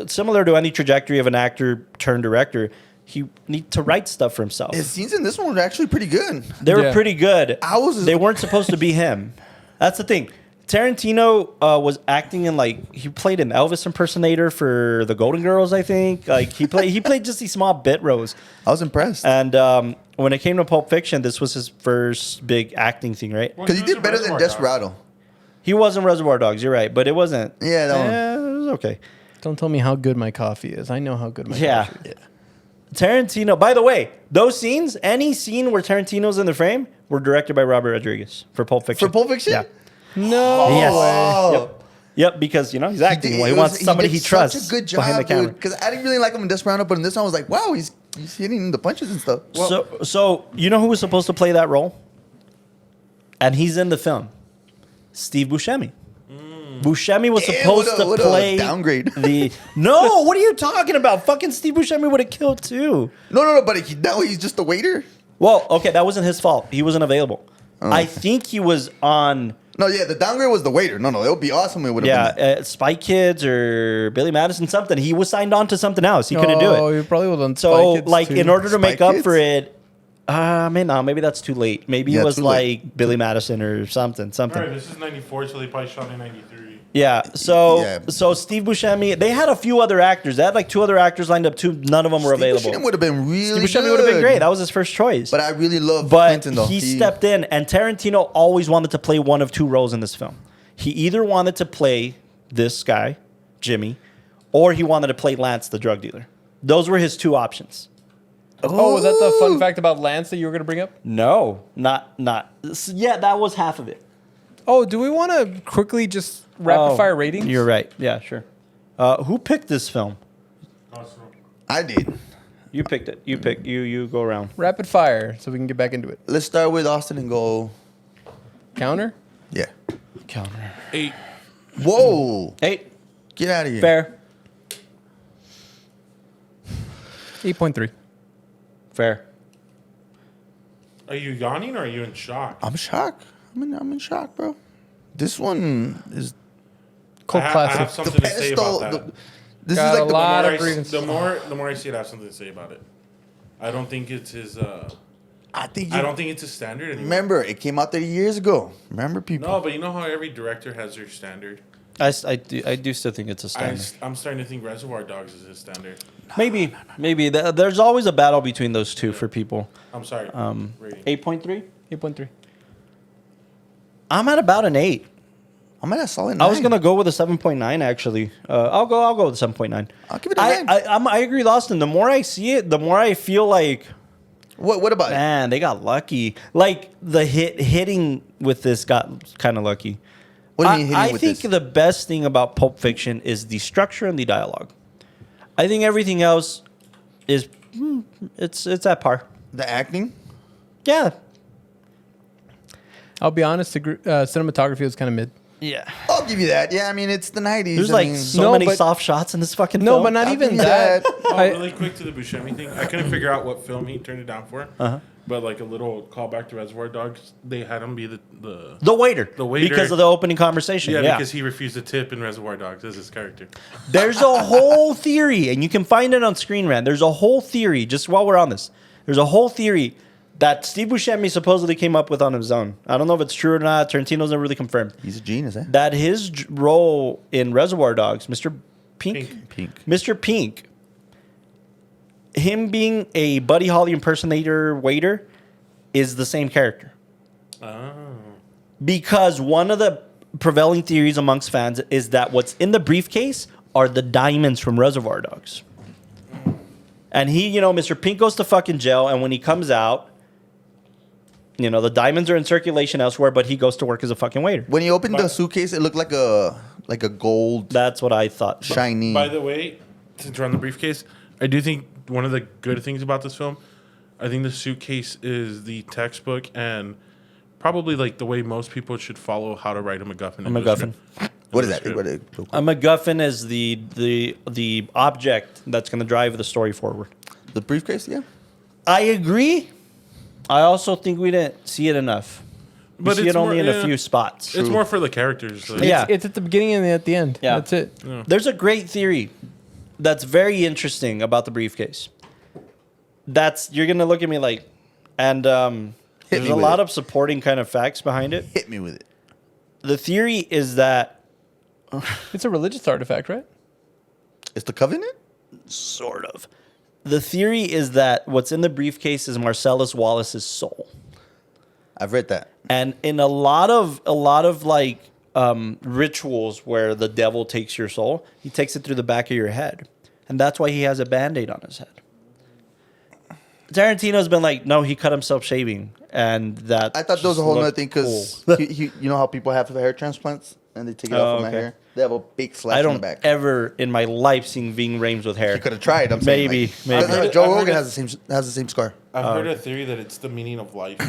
similar to any trajectory of an actor turned director, he needed to write stuff for himself. His scenes in this one were actually pretty good. They were Yeah. pretty good. They weren't supposed to be him. That's the thing. Tarantino was acting in he played an Elvis impersonator for the Golden Girls, I think. Like he played just these small bit roles. I was impressed. And when it came to Pulp Fiction, this was his first big acting thing, right? Well, Because he was did in better than Reservoir Dogs. Oh. Desperado. He was in Reservoir Dogs, you're right, but it wasn't. Yeah, that one. It was okay. Don't tell me how good my coffee is. I know how good my Yeah. coffee is. Tarantino, by the way, those scenes, any scene where Tarantino's in the frame, were directed by Robert Rodriguez for Pulp Fiction. For Pulp Fiction? Yeah. No Yes. way. Oh. Yep, because, he's acting. Well, he It wants was- somebody did he trusts Such a good behind the job, camera. dude. Because I didn't really like him in Desperado, but in this one I was like, wow, he's hitting the punches and stuff. So you know who was supposed to play that role? And he's in the film. Steve Buscemi. Buscemi was Damn, supposed what a to play downgrade. No, what are you talking about? Fucking Steve Buscemi would have killed too. No, but now he's just a waiter. Well, okay, that wasn't his fault. He wasn't available. Oh. I think he was on No, yeah, the downgrade was the waiter. No, it would be awesome. It would have been. Spy Kids or Billy Madison something. He was signed on to something else. He couldn't do Oh, it. you probably would have So in order to Spy make up Kids? for it, maybe that's too late. Maybe Yeah, it was too like late. Billy Madison or something. All right, this is 94, so they probably shot in 93. Yeah. So Yeah. Steve Buscemi, they had a few other actors. They had like 2 other actors lined up too. None of them were available. Steve Buscemi would have been really Steve Buscemi good. would have been great. That was his first choice. But I really love But Quentin, though. he stepped in, and Tarantino always wanted to play one of 2 roles in this film. He either wanted to play this guy, Jimmy, or he wanted to play Lance, the drug dealer. Those were his 2 options. Oh, was that the fun fact about Lance that you were going to bring up? No, not. Yeah, that was half of it. Oh, do we want to quickly just rapid fire ratings? You're right. Yeah, sure. Who picked this film? Awesome. I did. You picked it. You go around. Rapid fire, so we can get back into it. Let's start with Austin and go. Counter? Yeah. Counter. 8. Whoa. 8. Get out of here. Fair. 8.3. Fair. Are you yawning or are you in shock? I'm shocked. I'm in shock, bro. This one is Cult I have classic. something to say about that. This Got is a like the lot more of grievances. the more I see it, I have something to say about it. I don't think it's his. I think. I don't think it's his standard anymore. Remember, it came out 30 years ago. Remember, people. No, but you know how every director has their standard. I do still think it's a standard. I'm starting to think Reservoir Dogs is his standard. Maybe. There's always a battle between those 2 for people. I'm sorry. Rating. 8.3. 8.3. I'm at about an 8. I'm at a solid 9. I was gonna go with a 7.9 actually. I'll go with a 7.9. I'll give it a 9. I agree with Austin. The more I see it, the more I feel like, What about it? man, they got lucky. Like the hitting with this got kind of lucky. What do you mean hitting I with think this? the best thing about Pulp Fiction is the structure and the dialogue. I think everything else is it's at par. The acting? Yeah. I'll be honest, the cinematography was kind of mid. Yeah. I'll give you that. Yeah, I mean, it's the 90s. There's I like mean, so No, many but- soft shots in this fucking No, film. but not I'll even give you that. Oh, I- really quick to the Buscemi thing. I couldn't figure out what film he turned it down for. But like a little callback to Reservoir Dogs, they had him be The waiter. The waiter. Because of the opening conversation. yeah, Yeah. because he refused to tip in Reservoir Dogs as his character. There's a whole theory, and you can find it on Screen Rant. There's a whole theory, just while we're on this, there's a whole theory that Steve Buscemi supposedly came up with on his own. I don't know if it's true or not. Tarantino's never really confirmed. he's a genius, eh? That his role in Reservoir Dogs, Mr. Pink. Pink. Mr. Pink, him being a Buddy Holly impersonator waiter, is the same character. Oh. Because one of the prevailing theories amongst fans is that what's in the briefcase are the diamonds from Reservoir Dogs. And he, Mr. Pink goes to fucking jail, and when he comes out, the diamonds are in circulation elsewhere, but he goes to work as a fucking waiter. When you opened the suitcase, it looked like a gold That's what I thought. shiny. By the way, since we're on the briefcase, I do think one of the good things about this film, I think the suitcase is the textbook and probably like the way most people should follow how to write a MacGuffin. A MacGuffin. What is that? A MacGuffin is the object that's going to drive the story forward. The briefcase, yeah. I agree. I also think we didn't see it enough. We see it only in a few spots. It's more for the characters. Like. Yeah. It's at the beginning and at the end. Yeah. That's it. Yeah. There's a great theory that's very interesting about the briefcase. You're going to look at me like, and there's a lot of supporting kind of facts behind it. Hit me with it. The theory is that It's a religious artifact, right? It's the covenant? sort of. The theory is that what's in the briefcase is Marcellus Wallace's soul. I've read that. And in a lot of like rituals where the devil takes your soul, he takes it through the back of your head. And that's why he has a Band-Aid on his head. Tarantino's been like, no, he cut himself shaving. And that I thought that was a whole just other thing because looked you know how people have hair transplants and they take it off from their hair? They have a big slash I in the don't back. ever in my life seen Ving Rhames with hair. You could have tried. I'm saying, Maybe. Joe I've heard Rogan it- has the same scar. I've heard a theory that it's the meaning of life.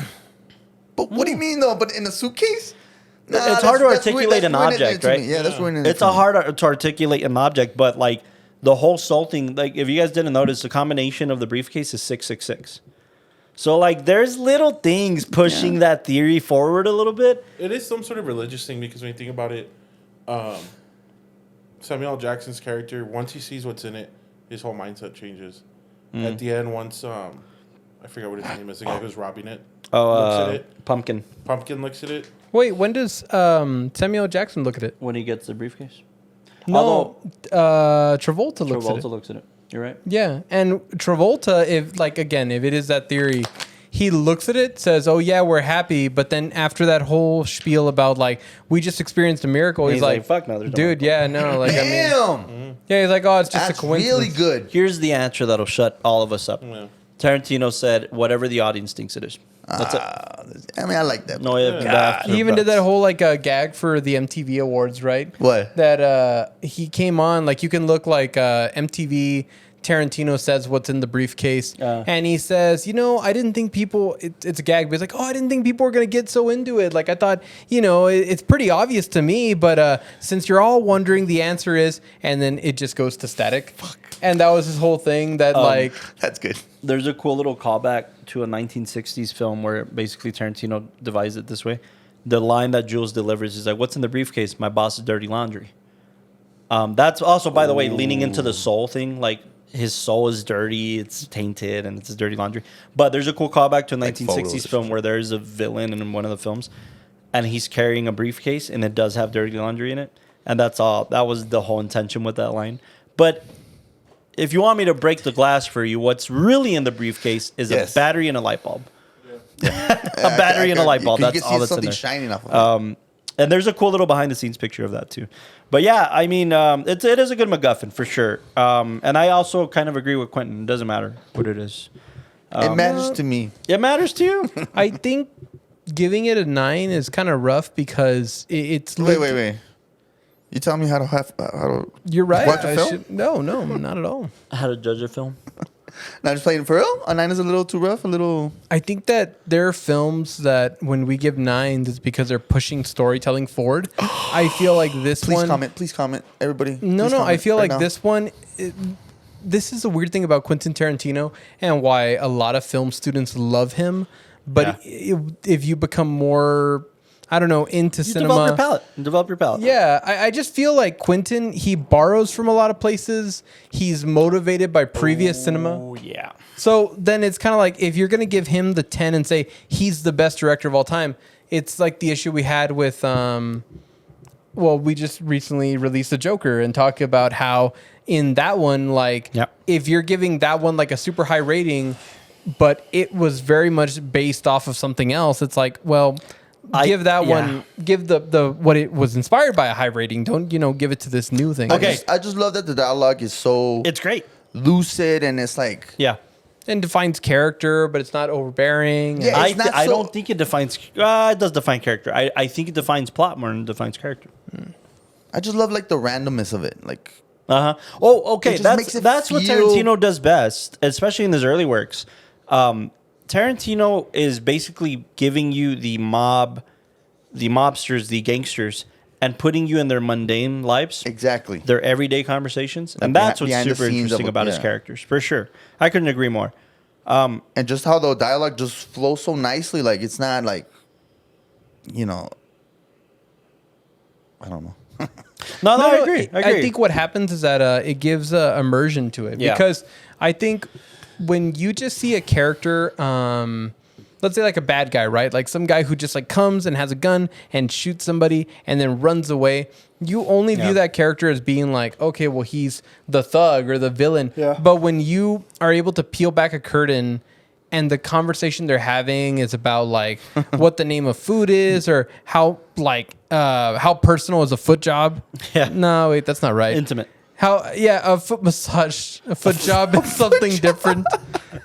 But what do you mean though? But in a suitcase? Nah, It's hard to that's articulate an ruining it object, to me. right? Yeah, that's ruining it. It's for me. hard to articulate an object, but like the whole soul thing, like if you guys didn't notice, the combination of the briefcase is 666. So like there's little things pushing that theory forward a little bit. It is some sort of religious thing because when you think about it, Samuel L. Jackson's character, once he sees what's in it, his whole mindset changes. At the end, once I forget what his name is, the guy who's robbing it looks at it. Pumpkin Pumpkin looks at it. Wait, when does Samuel L. Jackson look at it? when he gets the briefcase. No, Travolta looks at Travolta it. looks at it. You're right. Yeah, and Travolta, if it is that theory, he looks at it, says, "Oh yeah, we're happy," but then after that whole spiel about like we just experienced a miracle, And he's he's like, like, "Fuck no, there's no dude, yeah, no, like I mean, Damn, yeah, he's like, oh, it's just that's a coincidence." really good. Here's the answer that'll shut all of us up. Yeah. Tarantino said, "Whatever the audience thinks it is." That's it. I mean, I like that. No, He even did that whole like gag for the MTV Awards, right? What? That he came on like you can look like MTV. Tarantino says what's in the briefcase, and he says, I didn't think people. It's a gag, but he's like, oh, I didn't think people were gonna get so into it. Like I thought, it's pretty obvious to me, but since you're all wondering, the answer is, and then it just goes to static. Fuck. And that was his whole thing. That like That's good. There's a cool little callback to a 1960s film where basically Tarantino devised it this way. The line that Jules delivers is like, "What's in the briefcase? My boss's dirty laundry." That's also, by the way, leaning into the soul thing. Like his soul is dirty, it's tainted, and it's his dirty laundry. But there's a cool callback to a 1960s film where there's a villain in one of the films, and he's carrying a briefcase, and it does have dirty laundry in it. And that's all. That was the whole intention with that line. But if you want me to break the glass for you, what's really in the briefcase is a battery and a light bulb. A battery and a light bulb. That's all that's in there. Shining off of it. And there's a cool little behind the scenes picture of that too. But yeah, I mean, it is a good MacGuffin for sure. And I also kind of agree with Quentin. It doesn't matter what it is. It matters to me. It matters to you. I think giving it a 9 is kind of rough because it's Wait. You tell me how to You're right. watch a film? No, not at all. How to judge a film? Not just playing for real. A 9 is a little too rough. A little. I think that there are films that when we give 9s, it's because they're pushing storytelling forward. I feel like this Please one. Please comment. Everybody. No, please I comment feel right like now. this one. This is a weird thing about Quentin Tarantino and why a lot of film students love him. But if you become more, I don't know, into cinema, Develop your palate. Yeah, I just feel like Quentin, he borrows from a lot of places. He's motivated by previous cinema. Oh yeah. So then it's kind of like if you're going to give him the 10 and say he's the best director of all time, it's like the issue we had with, we just recently released The Joker and talk about how in that one, like, if you're giving that one like a super high rating, but it was very much based off of something else, it's like, well, give that one, give the what it was inspired by a high rating. Don't, give it to this new thing. Okay. I just love that the dialogue is so. It's great. lucid, and it's like And defines character, but it's not overbearing. Yeah, I it's not I so- don't think it defines. It does define character. I think it defines plot more than it defines character. I just love like the randomness of it. Like Oh, okay. It just That's makes it what feel- Tarantino does best, especially in his early works. Tarantino is basically giving you the mob, the mobsters, the gangsters, and putting you in their mundane lives. exactly. Their everyday conversations, and Like that's what's behind the super scenes of interesting it, about his yeah. characters, for sure. I couldn't agree more. And just how the dialogue just flows so nicely. Like it's not like, I don't know. No, I No, agree. I think what happens is that it gives immersion to it. Yeah. Because I think when you just see a character, let's say like a bad guy, right? Like some guy who just like comes and has a gun and shoots somebody and then runs away. You only view that character as being like, okay, well, he's the thug or the villain. Yeah. But when you are able to peel back a curtain and the conversation they're having is about like what the name of food is or how personal is a foot job. Yeah. No, wait, that's not right. Intimate. A foot massage, a foot job is something different.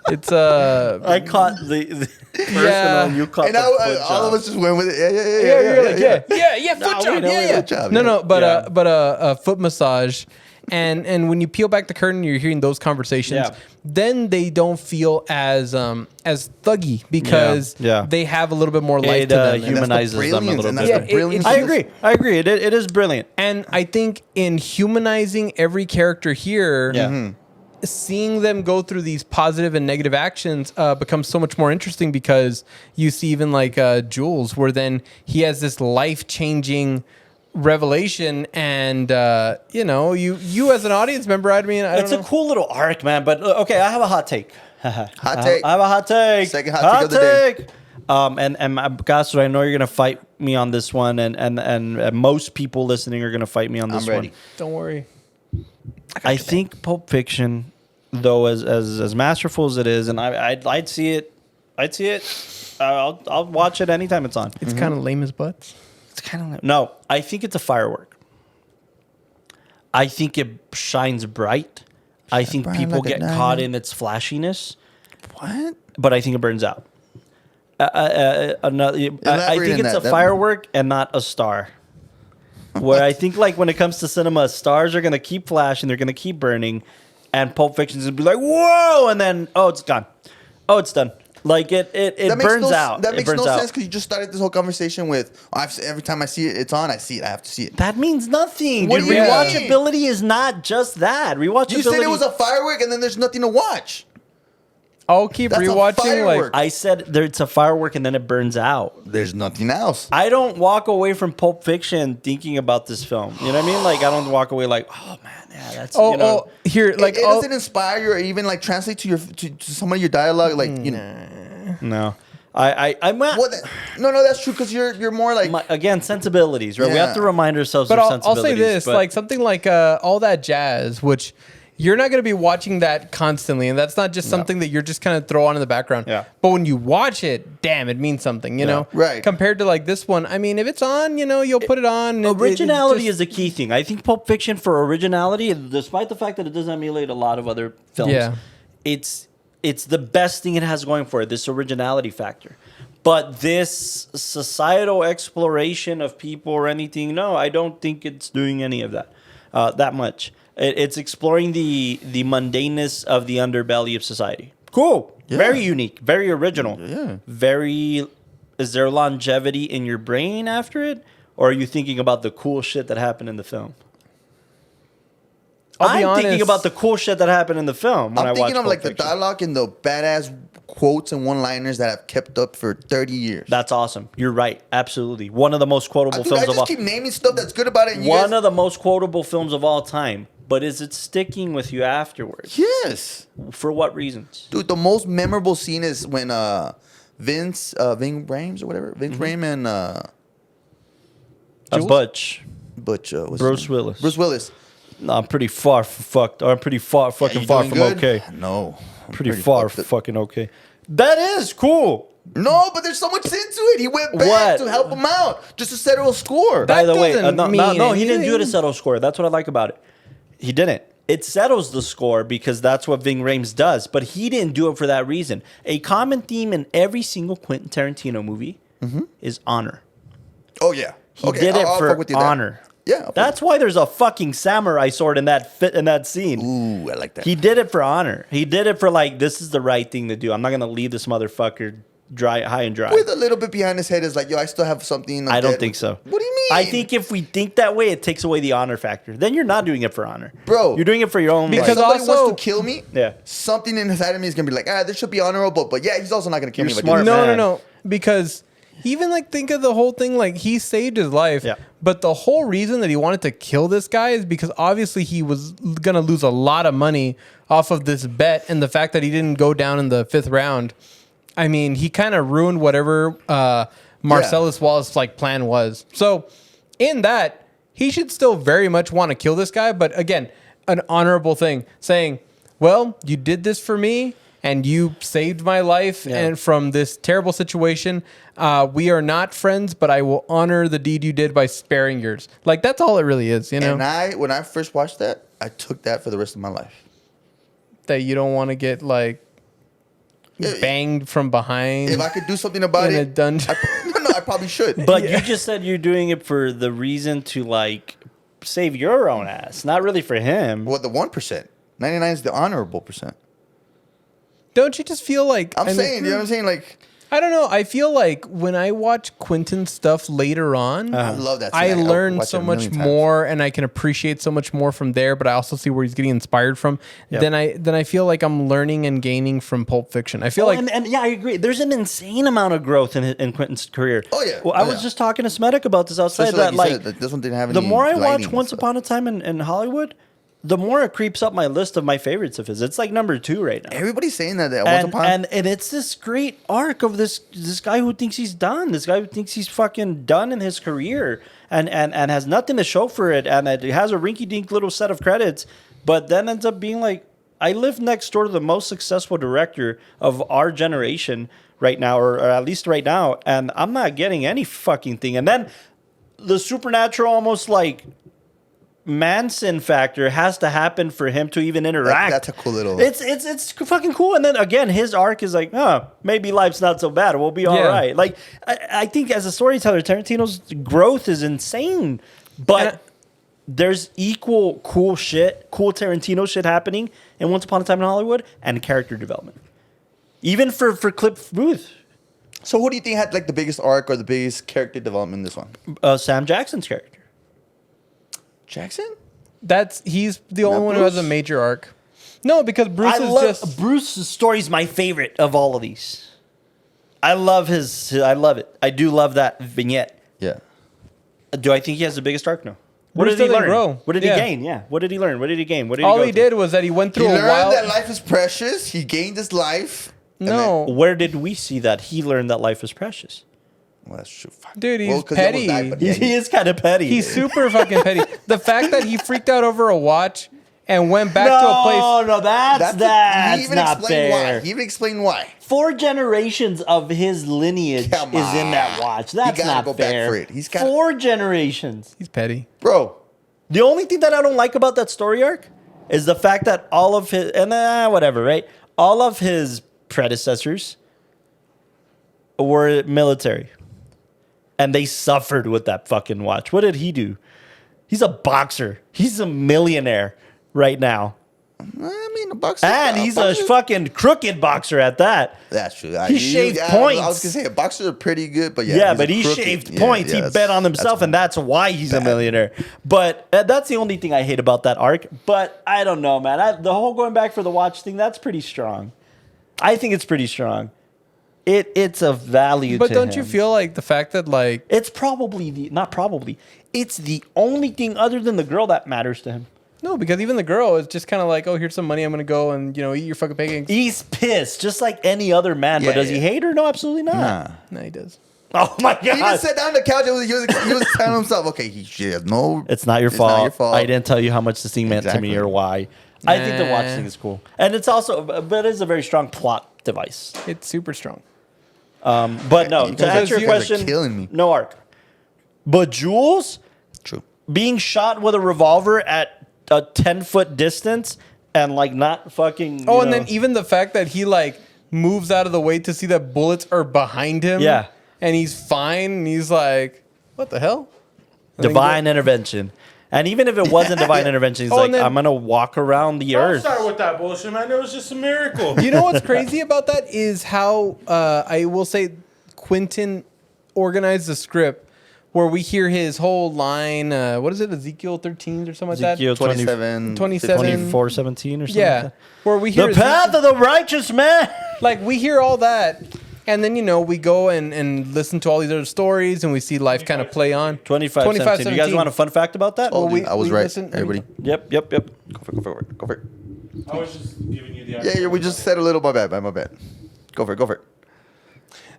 It's I caught the personal. Yeah. You caught And the all foot of job. us just went with it. yeah, foot job, know yeah. foot job, No, yeah. no, but Yeah. a foot massage, and when you peel back the curtain, you're hearing those conversations. Yeah. Then they don't feel as thuggy because Yeah. they have a little bit more life It to them. humanizes them a brilliance, little and bit. that's the brilliance I of this. agree. It is brilliant. And I think in humanizing every character here, seeing them go through these positive and negative actions becomes so much more interesting because you see even like Jules, where then he has this life-changing revelation, and you as an audience member, I mean, It's a cool little arc, man. But okay, I have a hot take. Hot take. I have a hot take. Second hot take of the day. take. And Gaston, I know you're gonna fight me on this one, and most people listening are gonna fight me on this I'm ready. one. Don't worry. I think Pulp Fiction, though, as masterful as it is, and I'd see it. I'll watch it anytime it's on. It's kind of lame as butts. It's kind of no. I think it's a firework. I think it shines bright. I think bright people like a get caught diamond. in its flashiness, What? but I think it burns out. I think on it's a that. firework and not a star. Where I think, like, when it comes to cinema, stars are gonna keep flashing, they're gonna keep burning, and Pulp Fiction's gonna be like, whoa, and then it's gone, it's done. Like it burns out. That It makes burns no out. sense because you just started this whole conversation with, every time I see it, it's on. I see it. I have to see it. That means nothing. What Dude, do you mean? rewatchability is not just that. Rewatchability. You said it was a firework, and then there's nothing to watch. I'll keep That's a rewatching. firework. I said it's a firework and then it burns out. There's nothing else. I don't walk away from Pulp Fiction thinking about this film. You know what I mean? Like, I don't walk away like, oh man, yeah, that's Here, like, It doesn't inspire you or even like translate to to some of your dialogue. Like no. I'm not. what? No, that's true because you're more like Again, sensibilities, right? We Yeah. have to remind ourselves But of I'll say sensibilities. this, but- like something like All That Jazz, which you're not going to be watching that constantly, and that's not just something that you're just kind of throw on in the background. Yeah. But when you watch it, damn, it means something, you know? Right. Compared to like this one, I mean, if it's on, you'll put it on. Originality is the key thing. I think Pulp Fiction, for originality, despite the fact that it doesn't emulate a lot of other films, Yeah. it's the best thing it has going for it, this originality factor. But this societal exploration of people or anything, no, I don't think it's doing any of that that much. It's exploring the mundaneness of the underbelly of society. Cool. Yeah. Very unique. Very original. Yeah. Very. Is there longevity in your brain after it? Or are you thinking about the cool shit that happened in the film? I'll be I'm thinking honest. about the cool shit that happened in the film when I I'm watched thinking of Pulp like the Fiction. dialogue and the badass quotes and one-liners that have kept up for 30 years. That's awesome. You're right. Absolutely. One of the most quotable Dude, films I of just all. keep naming stuff that's good about it. And you One guys, of the most quotable films of all time. But is it sticking with you afterwards? yes, For what reasons? dude. The most memorable scene is when Ving Rhames or whatever, Vince Rhames and Butch. What's his Bruce name? Willis. Bruce Willis. No, I'm pretty far from fucked. I'm pretty far, fucking You far doing from good? okay. No, I'm Pretty far, fucked up. fucking okay. That is cool. No, but there's so much into it. He went back What? to help him out just to settle a score. That By the way, doesn't no, mean he didn't do it to anything. settle score. That's what I like about it. He didn't. it settles the score because that's what Ving Rhames does. But he didn't do it for that reason. A common theme in every single Quentin Tarantino movie is honor. Oh yeah. He did it I'll for fuck with you there. honor. Yeah. That's why there's a fucking samurai sword in that scene. Ooh, I like that. He did it for honor. He did it for like, this is the right thing to do. I'm not gonna leave this motherfucker high and dry. With a little bit behind his head is like, yo, I still have something. I don't think so. What do you mean? I think if we think that way, it takes away the honor factor. Then you're not doing it for honor, Bro. You're doing it for your own. Because If somebody also- wants to kill me, Yeah. something inside of me is gonna be like, this should be honorable. But yeah, he's also not gonna kill You're me. if I do smart, this. man. No. Because even like think of the whole thing, like he saved his life. Yeah. But the whole reason that he wanted to kill this guy is because obviously he was gonna lose a lot of money off of this bet, and the fact that he didn't go down in the 5th round. I mean, he kind of ruined whatever Marcellus Wallace's like plan was. So in that, he should still very much want to kill this guy. But again, an honorable thing, saying, "Well, you did this for me, and you saved my life, and from this terrible situation. We are not friends, but I will honor the deed you did by sparing yours." Like that's all it really is, you know. And when I first watched that, I took that for the rest of my life. That you don't want to get like banged from behind. If I could do something about in a it, dungeon. I probably should. But you just said you're doing it for the reason to like save your own ass, not really for him. Well, the 1%, 99 is the honorable percent. Don't you just feel like I'm saying, you know what I'm saying? Like, I don't know. I feel like when I watch Quentin's stuff later on, I love that. I scene. I'll learn watch so it a much million times. more, and I can appreciate so much more from there. But I also see where he's getting inspired from. Yep. Then I feel like I'm learning and gaining from Pulp Fiction. I feel like and yeah, I agree. There's an insane amount of growth in Quentin's career. Oh, yeah. Well, I Oh, was yeah. just talking to Smetic about this outside. Especially That you like said, that this one didn't have the any more I lighting watch and Once stuff. Upon a Time in Hollywood, the more it creeps up my list of my favorites of his. It's like number 2 right now. Everybody's saying that. Once upon. And it's this great arc of this guy who thinks he's done. This guy who thinks he's fucking done in his career and has nothing to show for it. And it has a rinky-dink little set of credits, but then ends up being like, I live next door to the most successful director of our generation right now, or at least right now, and I'm not getting any fucking thing. And then the supernatural almost like Manson factor has to happen for him to even interact. That's a cool little. It's fucking cool. And then again, his arc is like, maybe life's not so bad. We'll be all Yeah. right. Like I think as a storyteller, Tarantino's growth is insane. But there's equal cool Tarantino shit happening in Once Upon a Time in Hollywood and character development. Even for Cliff Booth, So who do you think had like the biggest arc or the biggest character development in this one? Sam Jackson's character. Jackson? he's the only one who has a Bruce? major arc. No, because Bruce I is love just Bruce's story is my favorite of all of these. I love I love it. I do love that vignette. Yeah. Do I think he has the biggest arc? No. What Bruce did he doesn't learn? grow. What did he Yeah. gain? Yeah. What did he learn? What did he gain? What did all he he go did was that he went He through a learned wild. that life is precious. He gained his life. and No, through? Where did we see that he learned that life is precious? Well, that's true. Fuck. Dude, he's 'cause he almost petty. died, but yeah, He is kind of petty. he's super fucking petty. The fact that he freaked out over a watch and went back to a place. No, that's he even not explained fair. why. He even explained why. 4 generations of his lineage Come is in that on. watch. He That's gotta not go back fair. for it. He's gotta- 4 generations. He's petty. Bro, The only thing that I don't like about that story arc is the fact that all of his whatever, right? All of his predecessors were military, and they suffered with that fucking watch. What did he do? He's a boxer. He's a millionaire right now, I mean, a boxer. and he's a fucking crooked boxer at that. That's true. He shaved points. I was gonna say a boxers are pretty good, but Yeah, he's but a he crooked. shaved Yeah, points. yeah, He bet on himself, and that's why he's a millionaire. But that's the only thing I hate about that arc. But I don't know, man. The whole going back for the watch thing, that's pretty strong. I think it's pretty strong. It's a value But to don't you him. feel like the fact that like It's probably not probably. It's the only thing other than the girl that matters to him. no, because even the girl is just kind of like, oh, here's some money, I'm gonna go and eat your fucking pancakes. He's pissed, just like any other man. Yeah, but does he yeah. hate her? No, absolutely not. Nah. No, he does. Oh my He just god! sat down on the couch and he was telling himself, okay, he has no. It's not your It's fault. not your fault. I didn't tell you how much this thing meant to me Exactly. or why. I think the watch Nah. thing is cool, and it's also, but it is a very strong plot device. It's super strong. But no, You to guys answer are your question, killing me. no arc. But Jules True. being shot with a revolver at a 10-foot distance and like not fucking. Oh, and then even the fact that he like moves out of the way to see that bullets are behind him. Yeah. And he's fine. And he's like, what the hell? And then divine intervention. And even if it wasn't divine intervention, he's Oh, like, and then- I'm gonna walk around the Don't earth. start with that bullshit, man. It was just a miracle. You know what's crazy about that is how I will say Quentin organized the script where we hear his whole line. What is it, Ezekiel 13 or something like Ezekiel that? 27. 27. 24:17 or something. Yeah, Like where we that. hear The path of the righteous man. like we hear all that, and then we go and listen to all these other stories, and we see life kind of play on. 25:17. You guys want a fun fact about that? Told you, I was right. listen- Everybody. Yep. Go for it. Go for it. I was just giving you the Yeah, we just said a little. My bad. Go for it.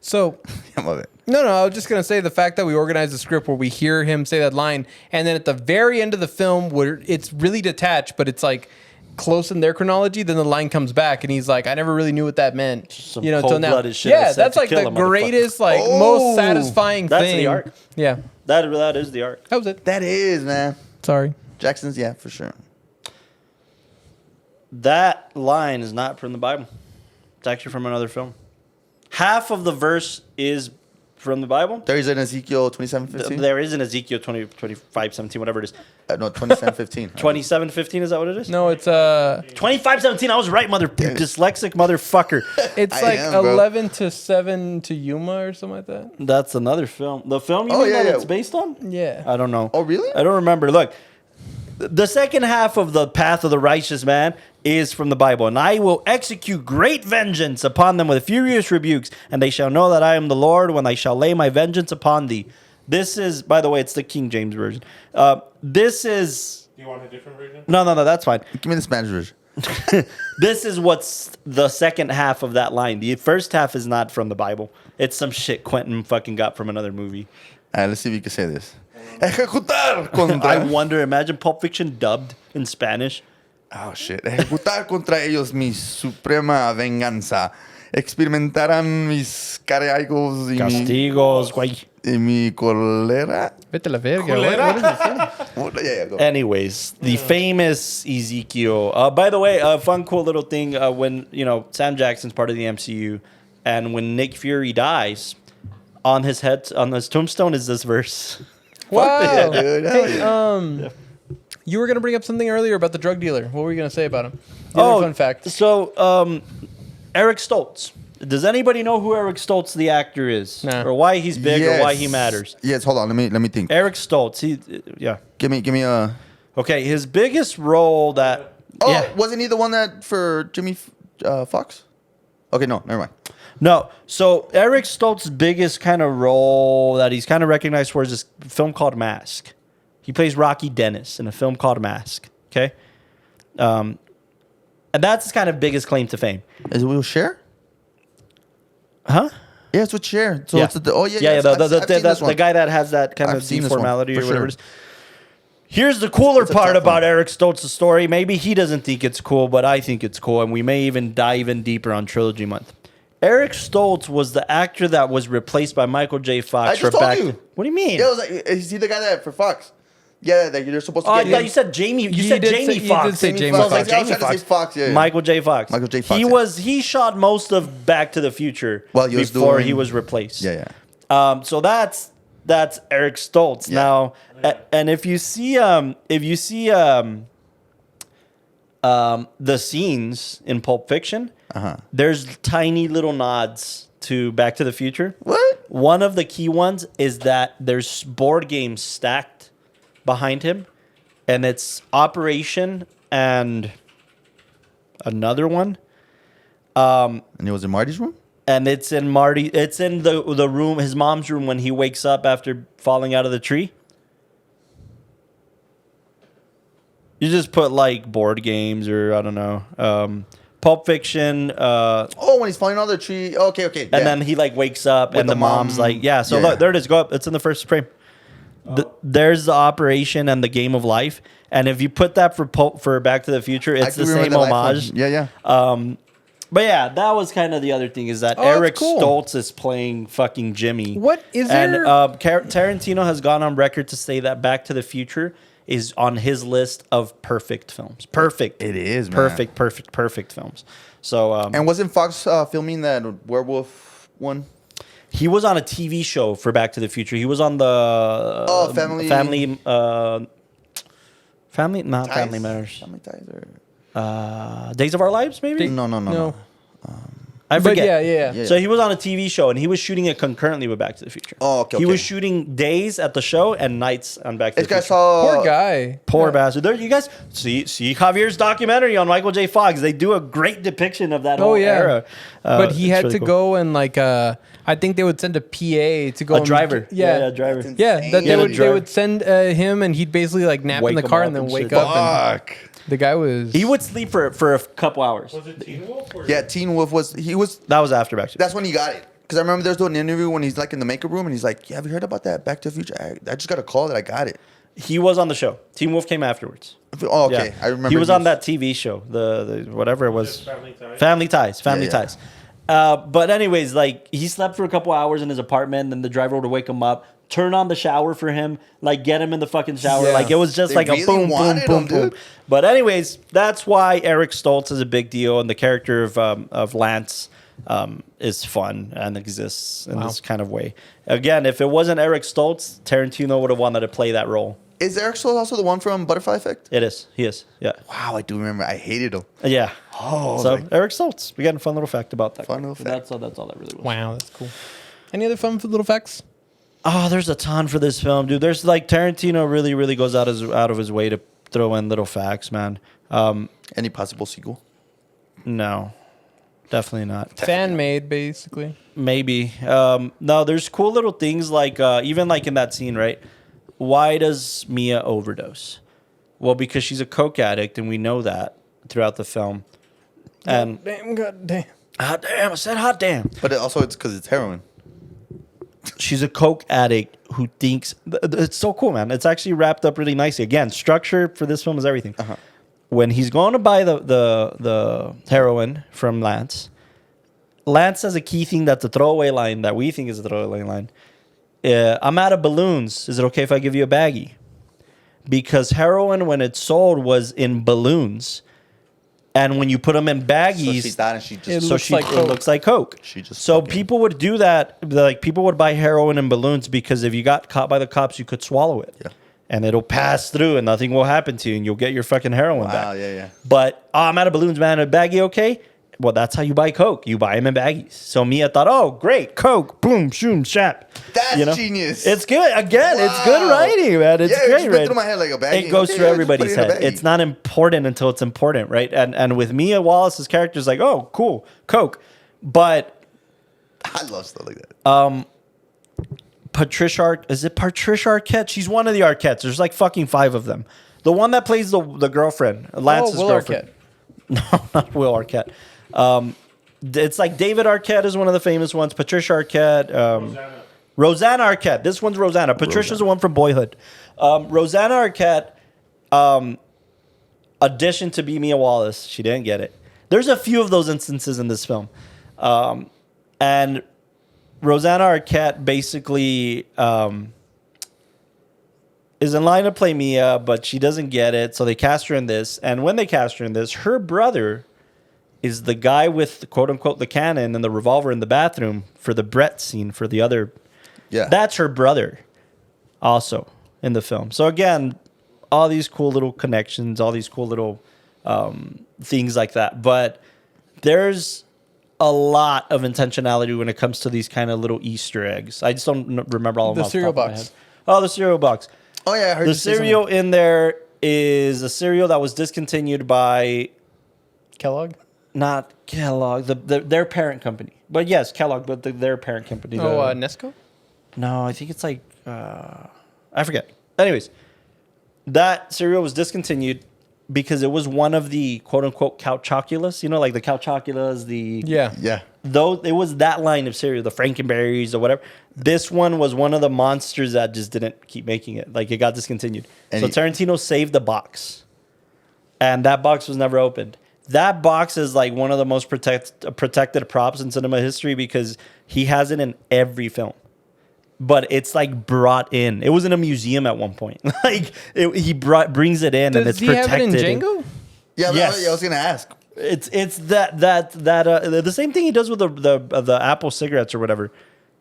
So I love it. no, I was just gonna say the fact that we organized the script where we hear him say that line, and then at the very end of the film, where it's really detached, but it's like close in their chronology, then the line comes back, and he's like, "I never really knew what that meant." Some till now. cold-blooded shit I Yeah, said that's to like kill the a motherfucker. greatest, like Oh, most satisfying that's thing. the arc. Yeah, That is the arc. that was it. That is, man. Sorry. Jackson's, yeah, for sure. That line is not from the Bible. It's actually from another film. Half of the verse is from the Bible. There is an Ezekiel 27:15. There is an Ezekiel 25:17, whatever it is. No, 27:15. 27:15, is that what it is? No, it's 25:17. I was right, dyslexic motherfucker. it's I like am, bro. 11 to 7 to Yuma or something like that. That's another film. The film you Oh, mean yeah, that yeah. it's based on? Yeah. I don't know. Oh, really? I don't remember. Look, the second half of the path of the righteous man is from the Bible. And I will execute great vengeance upon them with furious rebukes, and they shall know that I am the Lord when I shall lay my vengeance upon thee. This is, by the way, it's the King James version. This is... Do you want a different version? No, that's fine. Give me the Spanish version. This is what's the second half of that line. The first half is not from the Bible. It's some shit Quentin fucking got from another movie. All right, let's see if you can say this. Ejecutar I contra... wonder, imagine Pulp Fiction dubbed in Spanish. Oh, shit. Ejecutar contra ellos mi suprema venganza. Experimentarán mis cargos Castigos, güey. y mi cólera. Vete la verga. What is it saying? Oh, yeah, go. Anyways, the famous Ezekiel. By the way, a fun, cool little thing when, Sam Jackson's part of the MCU, and when Nick Fury dies, on his tombstone is this verse. Wow. Yeah, dude. Hell Hey, yeah. you were gonna bring up something earlier about the drug dealer. What were you gonna say about him? The other fun fact. So, Eric Stoltz. Does anybody know who Eric Stoltz, the actor, is? Nah. Or why he's big or why he matters? Yes, hold on. Let me think. Eric Stoltz. Yeah. Give me a... Okay, his biggest role that... Oh, yeah. wasn't he the one that for Jimmy Fox? Okay, no, never mind. No. So Eric Stoltz's biggest kind of role that he's kind of recognized for is this film called Mask. He plays Rocky Dennis in a film called Mask. Okay. And that's his kind of biggest claim to fame. Is it with Cher? Huh? Yeah, it's with Cher. So Yeah. it's the, oh yeah, Yeah, yes, the I've seen this the one. guy that has that kind I've of seen this one, deformality for or whatever sure. it is. Here's the cooler It's a part tough about one. Eric Stoltz's story. Maybe he doesn't think it's cool, but I think it's cool, and we may even dive in deeper on Trilogy Month. Eric Stoltz was the actor that was replaced by Michael J. Fox I just told you. What do you mean? Yeah, it was like, is he the guy that for Fox? Yeah, that you're supposed to Oh, I get. thought you said Jamie. You said did Jamie say- you Fox. did say Jamie So I was Fox. like, I was trying to say Fox. Yeah, yeah. Michael J. Fox. Michael J. Fox, He yeah. he shot most of Back to the Future While he was before doing- he was replaced. Yeah, yeah. So that's Eric Stoltz. Yeah. Now, and if you see the scenes in Pulp Fiction, there's tiny little nods to Back to the Future. What? One of the key ones is that there's board games stacked behind him, and it's Operation and another one. And it was in Marty's room? And it's in Marty. It's in the room, his mom's room, when he wakes up after falling out of the tree. You just put like board games or I don't know, Pulp Fiction. Oh, when he's falling out of the tree. Okay. And yeah. then he like wakes up With and the the mom's mom. like, yeah. So Yeah. look, there it is. Go up. It's in the first frame. There's the Operation and the Game of Life. And if you put that for Back to the Future, I it's do the remember same that life homage. one. Yeah. But yeah, that was kind of the other thing is that Oh, that's Eric cool. Stoltz is playing fucking Jimmy. What is and there- Tarantino has gone on record to say that Back to the Future is on his list of perfect films. Perfect. It is, man. Perfect films. So And wasn't Fox filming that werewolf one? he was on a TV show for Back to the Future. He was on the Family not Ties? Family Matters. Family Ties or Days of Our Lives, maybe. no. I But forget. yeah. So he was on a TV show, and he was shooting it concurrently with Back to the Future. Oh, okay, He okay. was shooting days at the show and nights on Back to This the guy Future. saw Poor guy. Poor bastard. There, you guys see Javier's documentary on Michael J. Fox. They do a great depiction of that whole era. But he It's had really to cool. go and I think they would send a PA to go. A and- driver. Yeah. driver. That's Yeah, insane. that Yeah, the they driver. would send him, and he'd basically like nap Wake in the him car up and then and wake shit. up. And Fuck. the guy was. He would sleep for a couple hours. Was it Teen Wolf? Or Yeah, Teen Wolf was. That was after Back to the That's when he got it. Because I remember there's doing an interview when he's like in the makeup room and he's like, "Yeah, have you heard about that Back to the Future? I just got a call that I got it." He was on the show. Teen Wolf came afterwards. Oh, okay. Yeah. I remember. He was on that TV show, the whatever it was. Family Ties? Family Ties. Family Yeah, Ties. But anyways, like he slept for a couple hours in his apartment, and the driver would wake him up, turn on the shower for him, like get him in the fucking shower. Yeah. Like it was just They like really a boom, boom, wanted boom, him, boom. dude. But anyways, that's why Eric Stoltz is a big deal, and the character of Lance is fun and exists in this kind of way. Again, if it wasn't Eric Stoltz, Tarantino would have wanted to play that role. Is Eric Stoltz also the one from Butterfly Effect? It is. He is. Yeah. Wow, I do remember. I hated him. Yeah. Oh, So like- Eric Stoltz. We got a fun little fact about that. Fun guy. little That's all that really was. Wow, that's cool. Any other fun little facts? Oh, there's a ton for this film, dude. There's like Tarantino really goes out of his way to throw in little facts, man. Any possible sequel? No, definitely not. Fan made, basically. Maybe. No, there's cool little things like even like in that scene, right? Why does Mia overdose? Well, because she's a coke addict, and we know that throughout the film. And God damn. hot damn, I said hot damn. But it's because it's heroin. She's a coke addict who thinks it's so cool, man. It's actually wrapped up really nicely. Again, structure for this film is everything. When he's going to buy the heroin from Lance, Lance has a key thing that's a throwaway line that we think is a throwaway line. I'm out of balloons. Is it okay if I give you a baggie? Because heroin, when it's sold, was in balloons. And when you put them in So baggies, she thought and she just. It so looks she like it coke. looks like coke. She just so fucking- people would do that. Like people would buy heroin in balloons because if you got caught by the cops, you could swallow it, Yeah. and it'll pass through, and nothing will happen to you, and you'll get your fucking heroin Wow, back. yeah. But I'm out of balloons, man. A baggie, okay? Well, that's how you buy coke. You buy them in baggies. So Mia thought, oh, great, coke, boom, shoom, shap. That's genius. It's good. Again, it's good Wow. writing, man. It's Yeah, it great just went writing. through my head like a baggie. It goes Okay, through yeah, just everybody's put it in a head. baggie. It's not important until it's important, right? And with Mia Wallace's character is like, oh, cool, coke. But I love stuff like that. Patricia Arquette? She's one of the Arquettes. There's like fucking 5 of them. The one that plays the girlfriend, Lance's Will girlfriend. Arquette. No, not Will Arquette. It's like David Arquette is one of the famous ones. Patricia Arquette. Rosanna Arquette. This one's Rosanna. Patricia's the one from Boyhood. Rosanna Arquette auditioned to be Mia Wallace. She didn't get it. There's a few of those instances in this film. And Rosanna Arquette basically is in line to play Mia, but she doesn't get it. So they cast her in this. And when they cast her in this, her brother is the guy with the quote unquote the cannon and the revolver in the bathroom for the Brett scene for the other. Yeah. That's her brother also in the film. So again, all these cool little connections, all these cool little things like that. But there's a lot of intentionality when it comes to these kind of little Easter eggs. I just don't remember all of them. The off the cereal top of my box. head. Oh, the cereal box. Oh yeah, I heard The you say cereal in there is a cereal that was discontinued by Kellogg. not Kellogg, their parent company. But yes, Kellogg, but their parent company. Nesco? No, I think it's like I forget. Anyways, that cereal was discontinued because it was one of the quote unquote Couchoculas. You know, like the Couchoculas, the Yeah. something. Yeah. though it was that line of cereal, the Frankenberries or whatever. This one was one of the monsters that just didn't keep making it. Like it got discontinued. And So he- Tarantino saved the box, and that box was never opened. That box is like one of the most protected props in cinema history because he has it in every film. but it's like brought in. It was in a museum at one point. Like he brings it in, and it's Does he protected. have it in Django? Yeah, Yes. I was gonna ask. It's the same thing he does with the Apple cigarettes or whatever.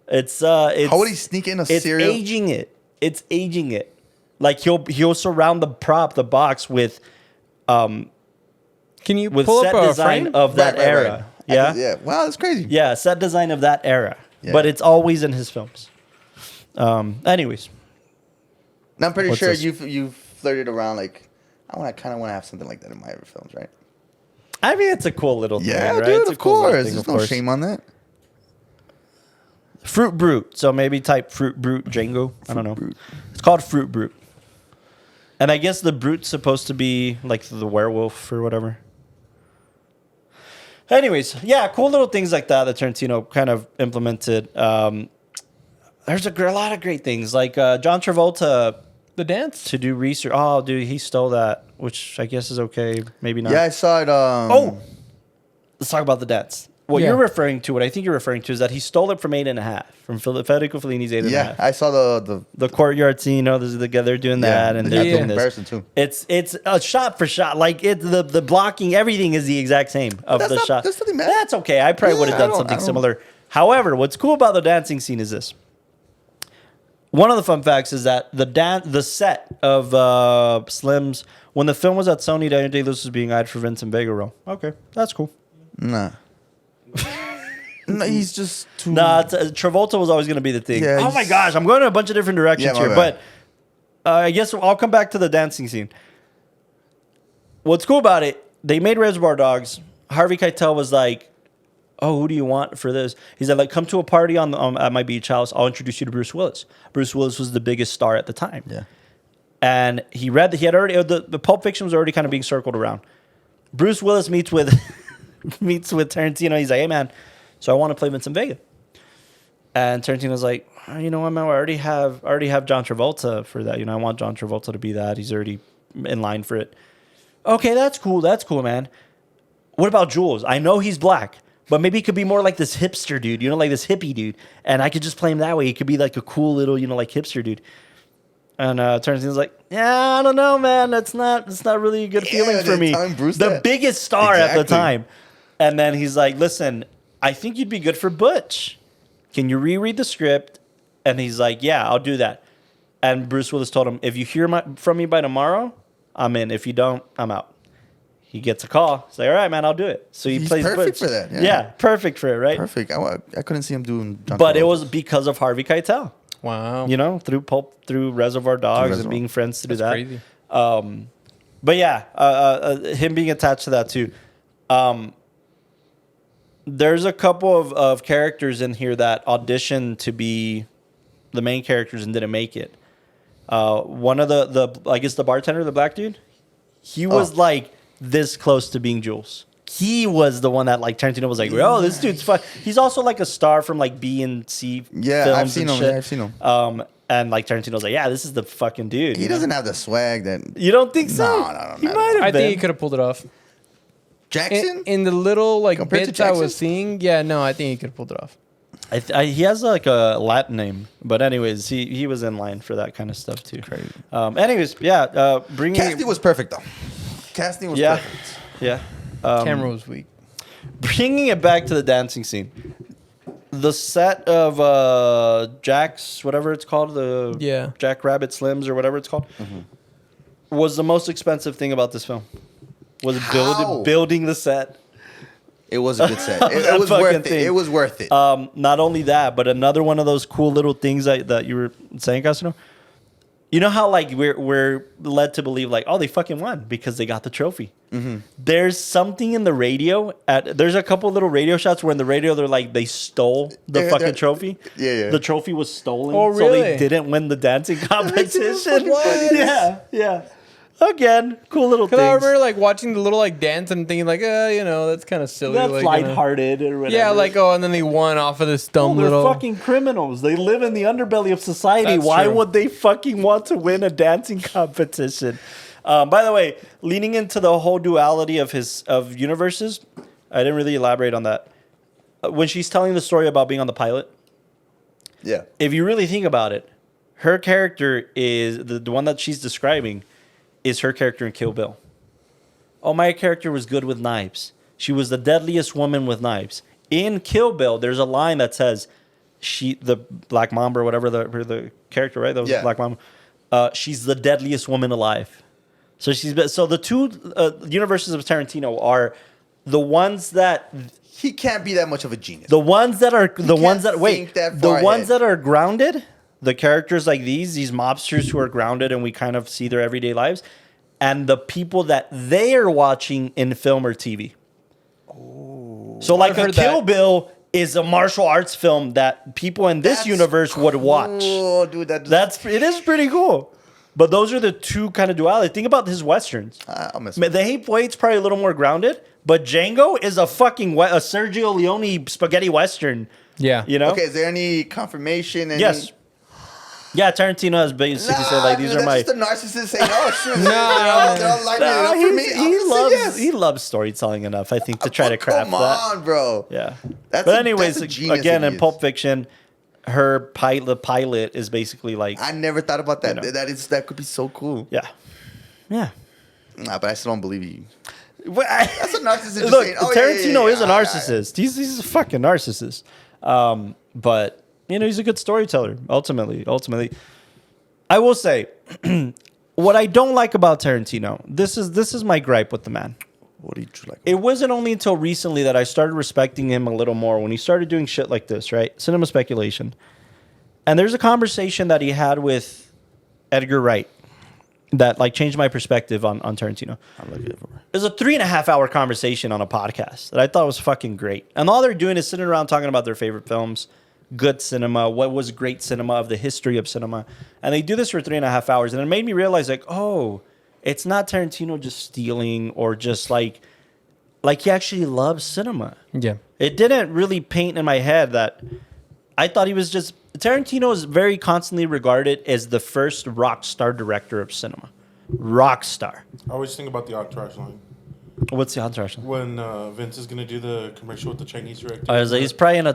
It's How would he sneak in a it's cereal? aging it. It's aging it. Like he'll surround the box with Can you with pull set up a design frame? of that era. Right. Yeah. Yeah. Wow, that's crazy. Yeah, set design of that era. Yeah. But it's always in his films. Anyways. Now I'm pretty What's sure this? you've flirted around like I kind of want to have something like that in my other films, right? I mean, it's a cool little thing, Yeah, right? dude. It's a Of cool little course, thing, there's of no course. shame on that. Fruit Brute. So maybe type Fruit Brute Django. I don't know. It's called Fruit Brute. And I guess the brute's supposed to be like the werewolf or whatever. Anyways, yeah, cool little things like that Tarantino kind of implemented. There's a lot of great things. Like John Travolta The dance? to do research. Oh, dude, he stole that, which I guess is okay. Maybe not. Yeah, I saw it. Oh, let's talk about the dance. What Yeah. you're referring to, what I think you're referring to, is that he stole it from 8.5, from Federico Fellini's 8.5. yeah, I saw the Courtyard scene, they're doing that, and they're yeah. doing this. comparison too. It's a shot for shot, like the blocking, everything is the exact same of That's the not- shot. that's nothing bad. That's okay. I probably Yeah, would have I done don't- I something don't- similar. However, what's cool about the dancing scene is this. One of the fun facts is that the set of Slim's, when the film was at Sony, Daniel Day-Lewis was being eyed for Vincent Vega role. Okay, that's cool. Nah. No, he's just too. Nah, Travolta was always going to be the thing. Yeah, Oh my he's- gosh, I'm going in a bunch of different directions Yeah, my here, bad. but I guess I'll come back to the dancing scene. What's cool about it? They made Reservoir Dogs. Harvey Keitel was like, "Oh, who do you want for this?" He said, "Like, come to a party at my beach house. I'll introduce you to Bruce Willis." Bruce Willis was the biggest star at the time. Yeah. And he had already the Pulp Fiction was already kind of being circled around. Bruce Willis meets with Tarantino. He's like, "Hey man, so I want to play Vincent Vega." And Tarantino's like, "Oh, you know what, man? I already have John Travolta for that. You know, I want John Travolta to be that. He's already in line for it." Okay, that's cool. That's cool, man. What about Jules? I know he's black, but maybe he could be more like this hipster dude, you know, like this hippie dude. And I could just play him that way. He could be like a cool little, you know, like hipster dude. And Tarantino's like, "Yeah, I don't know, man. It's not really a good Yeah, feeling for they're me." telling Bruce The that. biggest star at the Exactly. time. And then he's like, "Listen, I think you'd be good for Butch. Can you reread the script?" And he's like, "Yeah, I'll do that." And Bruce Willis told him, "If you hear from me by tomorrow, I'm in. If you don't, I'm out." He gets a call. He's like, "All right, man, I'll do it." So he He's plays perfect Butch. for that, yeah. Yeah, perfect for it, right? Perfect. I couldn't see him doing. John But it Travolta. was because of Harvey Keitel. Wow. You know, through Reservoir Dogs and Reservoir. being friends to do That's that. crazy. But yeah, him being attached to that too. There's a couple of characters in here that auditioned to be the main characters and didn't make it. One of the I guess the bartender, the black dude, he was like this close to being Jules. He was the one that like Tarantino was like, "Oh, this dude's fun." He's also like a star from like B and C. Yeah, films I've seen and him. shit. Yeah, I've seen him. And like Tarantino's like, "Yeah, this is the fucking dude." He you know? doesn't have the swag that You don't think so? No, He not at might all. have I been. think he could have pulled it off. Jackson. In the little like Compared to bits I was Jackson? seeing, yeah, no, I think he could have pulled it off. He has like a Latin name, but anyways, he was in line for that kind of stuff too. Crazy. Anyways, yeah, bringing Casting was perfect though. Casting was yeah, perfect. yeah. Camera was weak. Bringing it back to the dancing scene, the set of Jack's whatever it's called, the Yeah. Jack Rabbit Slims or whatever it's called, was the most expensive thing about this film. Was How? building the set. It was a good set. It That was fucking worth thing. it. It was worth it. Not only that, but another one of those cool little things that you were saying, Casino. You know how like we're led to believe like, oh, they fucking won because they got the trophy. There's something in the radio. There's a couple little radio shots where in the radio they're like they stole the Yeah, fucking they're- trophy. Yeah. The trophy was stolen, Oh, so they really? didn't win the dancing competition. What? Yeah. Again, cool little Because I things. remember like watching the little like dance and thinking like, you know, that's kind of silly. That's like, lighthearted or whatever. Yeah, like and then they won off of this Oh, dumb they're little. fucking criminals. They live in the underbelly of society. That's Why true. would they fucking want to win a dancing competition? By the way, leaning into the whole duality of universes, I didn't really elaborate on that. When she's telling the story about being on the pilot, Yeah. If you really think about it, her character is the one that she's describing is her character in Kill Bill. Oh, my character was good with knives. She was the deadliest woman with knives. In Kill Bill, there's a line that says, the Black Mamba or whatever the character, right? That was Black Mamba. She's the deadliest woman alive. So the two universes of Tarantino are the ones that he can't be that much of a genius. the ones that are the ones that think that far ones ahead. that are grounded, the characters like these mobsters who are grounded and we kind of see their everyday lives, and the people that they are watching in film or TV. Oh, so like a Kill Bill is a martial arts film that people in this universe would watch. Oh, dude, it is pretty cool. But those are the two kind of duality. Think about his westerns. The Hateful Eight's probably a little more grounded, but Django is a fucking a Sergio Leone spaghetti western. Yeah. You know? Okay, is there any confirmation? Yes. Yeah, Tarantino has basically said like these are my. Just a narcissist saying, "Oh shit, they're lighting it up for me." He loves storytelling enough, I think, to try to craft that. Come on, bro. Yeah. But anyways, again, in Pulp Fiction, her pilot is basically like. I never thought about that. You know. That could be so cool. Yeah. Yeah. Nah, but I still don't believe you. That's a narcissist. Look, saying, Tarantino is a narcissist. He's a fucking narcissist. But you know, he's a good storyteller. Ultimately, I will say, what I don't like about Tarantino. This is my gripe with the man. What did you like? It wasn't only until recently that I started respecting him a little more when he started doing shit like this, right? Cinema speculation. And there's a conversation that he had with Edgar Wright that like changed my perspective on Tarantino. I like it. It was a 3.5-hour conversation on a podcast that I thought was fucking great. And all they're doing is sitting around talking about their favorite films, good cinema, what was great cinema of the history of cinema. And they do this for 3.5 hours. And it made me realize like, oh, it's not Tarantino just stealing or just like he actually loves cinema. Yeah. It didn't really paint in my head that I thought he was just... Tarantino is very constantly regarded as the first rock star director of cinema. Rock star. I always think about the Entourage line. What's the entourage? When Vince is going to do the commercial with the Chinese director. He's probably in a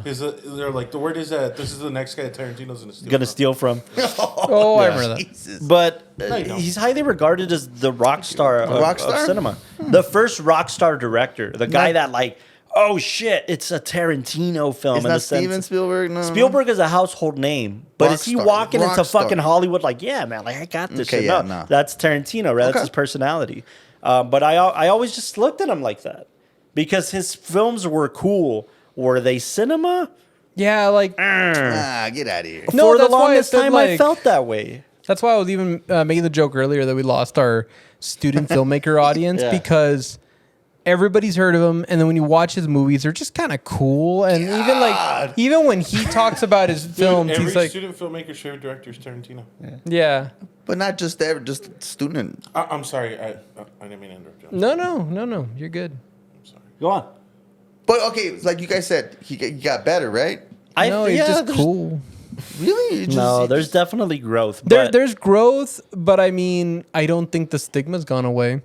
They're like, the word is that this is the next guy Tarantino's going to steal from. I remember that. Jesus. But he's highly regarded as the rock star of cinema. The first rock star director. The guy that like, oh shit, it's a Tarantino film. It's in not the sense. Steven Spielberg, no. Spielberg is a household name. But is he walking into fucking Rockstar. Hollywood like, yeah, man, like I got this Okay, shit. yeah, No, no. that's Tarantino, right? That's his personality. But I always just looked at him like that. Because his films were cool. Were they cinema? Yeah, like Get out of here. No, For the that's why I longest said, time, I like- felt that way. that's why I was even making the joke earlier that we lost our student filmmaker audience Yeah. because everybody's heard of him, and then when you watch his movies, they're just kind of cool. And even when he talks about his films, every he's like, student filmmaker's favorite director is Tarantino. yeah, But not just that, just student. I'm sorry. I didn't mean to interrupt you. no, you're good. I'm sorry. Go on. But okay, like you guys said, he got better, right? No, he's just cool. Really? There's definitely growth. There's growth, but I mean, I don't think the stigma's gone away.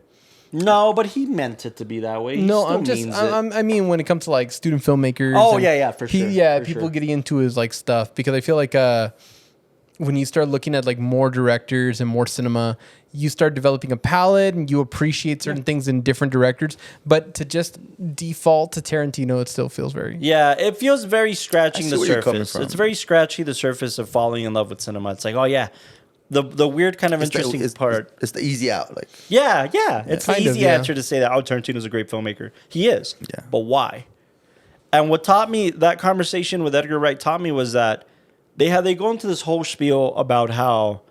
No, but he meant it to be that way. He No, still I'm just. means it. I mean, when it comes to like student filmmakers. Oh, and yeah, for sure, for people sure. getting into his like stuff because I feel like when you start looking at like more directors and more cinema, you start developing a palette and you appreciate certain things in different directors. But to just default to Tarantino, it still feels very. Yeah, it feels very scratching I the see where you're coming surface. from. It's very scratchy the surface of falling in love with cinema. It's like, oh yeah, the weird kind of interesting part. It's the easy out. Like Yeah. It's the Kind of, easy yeah. answer to say that, oh, Tarantino's a great filmmaker. He is. Yeah. But why? And what taught me, that conversation with Edgar Wright taught me was that they go into this whole spiel about how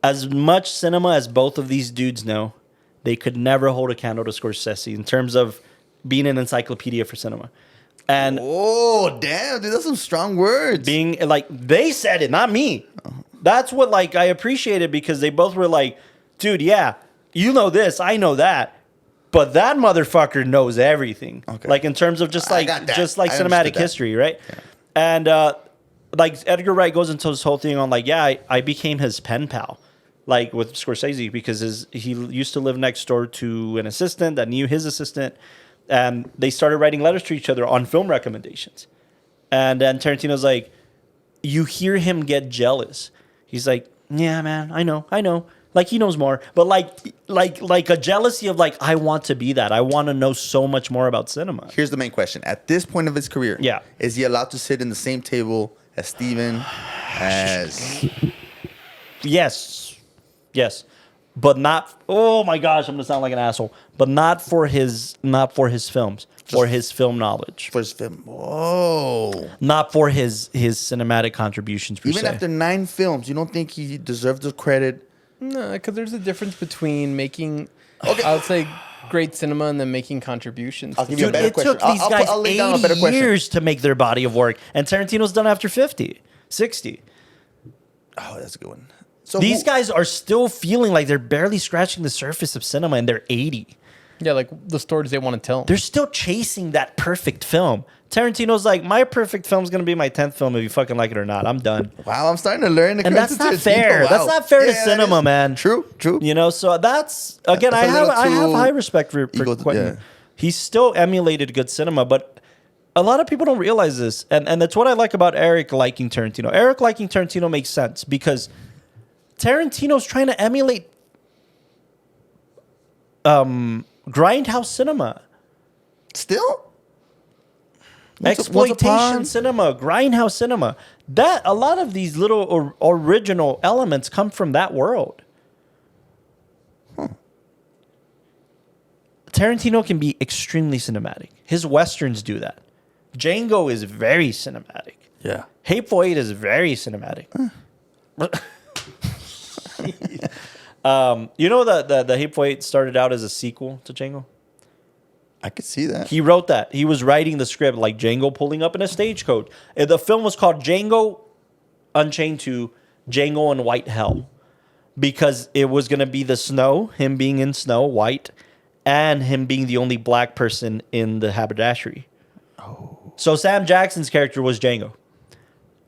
as much cinema as both of these dudes know, they could never hold a candle to Scorsese in terms of being an encyclopedia for cinema. And oh damn, dude, that's some strong words. being like, they said it, not me. That's what like I appreciated because they both were like, dude, yeah, you know this, I know that, but that motherfucker knows everything. Okay. Like in terms of I got that. I cinematic understood that. history, right? And like Edgar Wright goes into this whole thing on like, yeah, I became his pen pal, like with Scorsese because he used to live next door to an assistant that knew his assistant, and they started writing letters to each other on film recommendations. And then Tarantino's like, you hear him get jealous. He's like, yeah, man, I know. Like he knows more, but like a jealousy of like, I want to be that. I want to know so much more about cinema. Here's the main question: at this point of his career, is he allowed to sit in the same table as Steven? As yes, but not. Oh my gosh, I'm gonna sound like an asshole. But not for his films, for his film knowledge, for his film. Whoa! Not for his cinematic contributions. Even after 9 films, you don't think he deserves the credit? No, because there's a difference between making, I would say, great cinema and then making contributions. I'll give you a better question. It took these guys I'll lay down a better 80 question. years to make their body of work, and Tarantino's done after 50, 60. Oh, that's a good one. So These guys are still feeling like they're barely scratching the surface of cinema, and they're 80. Yeah, like the stories they want to tell. They're still chasing that perfect film. Tarantino's like, my perfect film's going to be my 10th film if you fucking like it or not. I'm done. Wow, I'm starting to learn. And that's not fair. Wow. That's not fair to cinema, man. True. You know, so that's, again, I have high respect for Quentin. Yeah. He's still emulated good cinema, but a lot of people don't realize this. And that's what I like about Eric liking Tarantino. Eric liking Tarantino makes sense because Tarantino's trying to emulate grindhouse cinema. Still? Exploitation cinema, grindhouse cinema. That a lot of these little original elements come from that world. Tarantino can be extremely cinematic. His westerns do that. Django is very cinematic. Yeah. Hateful Eight is very cinematic. You know that the Hateful Eight started out as a sequel to Django? I could see that. He wrote that. He was writing the script like Django pulling up in a stagecoach. The film was called Django Unchained 2, Django and White Hell. Because it was going to be the snow, him being in snow, white, and him being the only black person in the haberdashery. Oh. So Sam Jackson's character was Django.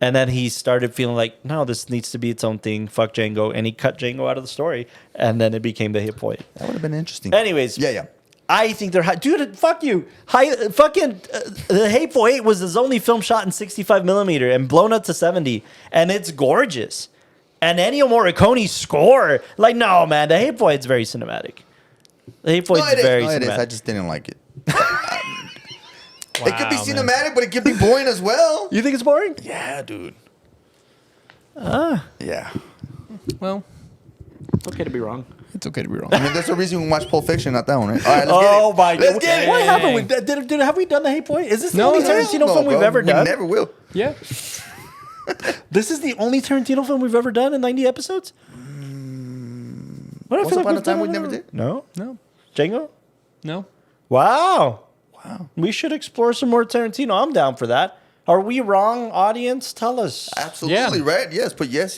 And then he started feeling like, no, this needs to be its own thing. Fuck Django. And he cut Django out of the story. And then it became the Hateful Eight. That would have been interesting. Anyways. Yeah. I think they're high. Dude, fuck you. The Hateful Eight was his only film shot in 65 millimeter and blown up to 70. And it's gorgeous. And Ennio Morricone's score. Like, no, man. The Hateful Eight's very cinematic. The Hateful Eight's very cinematic. It is. I just didn't like it. It could be cinematic, but it could be boring as well. You think it's boring? Yeah, dude. Yeah. Well, it's okay to be wrong. It's okay to be wrong. I mean, there's a reason we watch Pulp Fiction, not that one, right? All right, my God. Let's get it. What happened? Have we done the Hateful Eight? Is this the only Tarantino no, film we've bro. ever done? We never will. Yeah. This is the only Tarantino film we've ever done in 90 episodes? Once upon a time we never did? No. No. Django? No. Wow. We should explore some more Tarantino. I'm down for that. Are we wrong, audience? Tell us. Absolutely, right? Yes, but yes.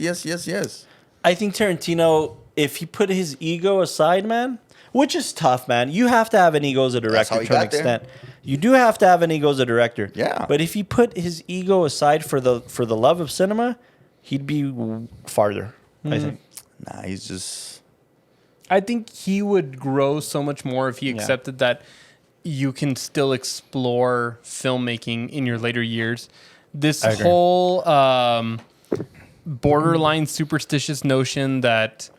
I think Tarantino, if he put his ego aside, man, which is tough, man. You have to have an ego as a director to an extent. You do have to have an ego as a director. Yeah. But if he put his ego aside for the love of cinema, he'd be farther, I think. Nah, he's just... I think he would grow so much more if he accepted that you can still explore filmmaking in your later years. This whole borderline superstitious notion that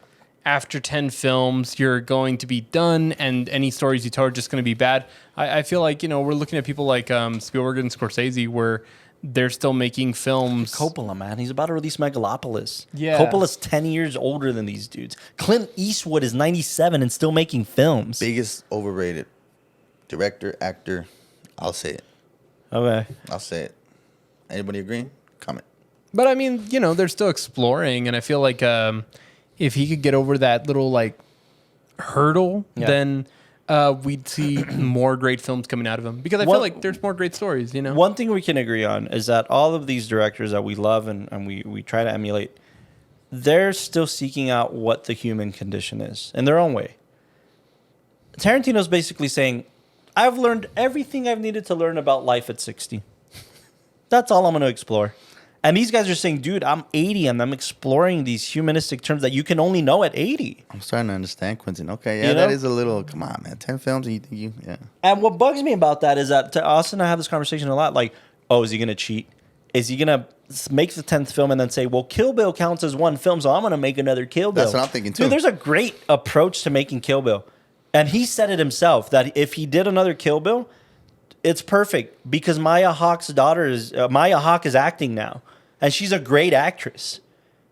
after 10 films, you're going to be done and any stories you tell are just going to be bad. I feel like, we're looking at people like Spielberg and Scorsese where they're still making films. Coppola, man. He's about to release Megalopolis. Yeah. Coppola's 10 years older than these dudes. Clint Eastwood is 97 and still making films. Biggest overrated director, actor. I'll say it. Okay. I'll say it. Anybody agree? Comment. But I mean, they're still exploring. And I feel like if he could get over that little hurdle, then we'd see more great films coming out of him. Because I feel like there's more great stories, One thing we can agree on is that all of these directors that we love and we try to emulate, they're still seeking out what the human condition is in their own way. Tarantino's basically saying, I've learned everything I've needed to learn about life at 60. That's all I'm going to explore. And these guys are saying, dude, I'm 80 and I'm exploring these humanistic terms that you can only know at 80. I'm starting to understand, Quentin. Okay, yeah, that is a little, come on, man. 10 films and you think yeah. And what bugs me about that is that Austin and I have this conversation a lot. Like, oh, is he going to cheat? is he gonna make the 10th film and then say, well, Kill Bill counts as one film, so I'm gonna make another Kill Bill? That's what I'm thinking too. Dude, there's a great approach to making Kill Bill, and he said it himself that if he did another Kill Bill, it's perfect because Maya Hawke's daughter is Maya Hawke is acting now, and she's a great actress.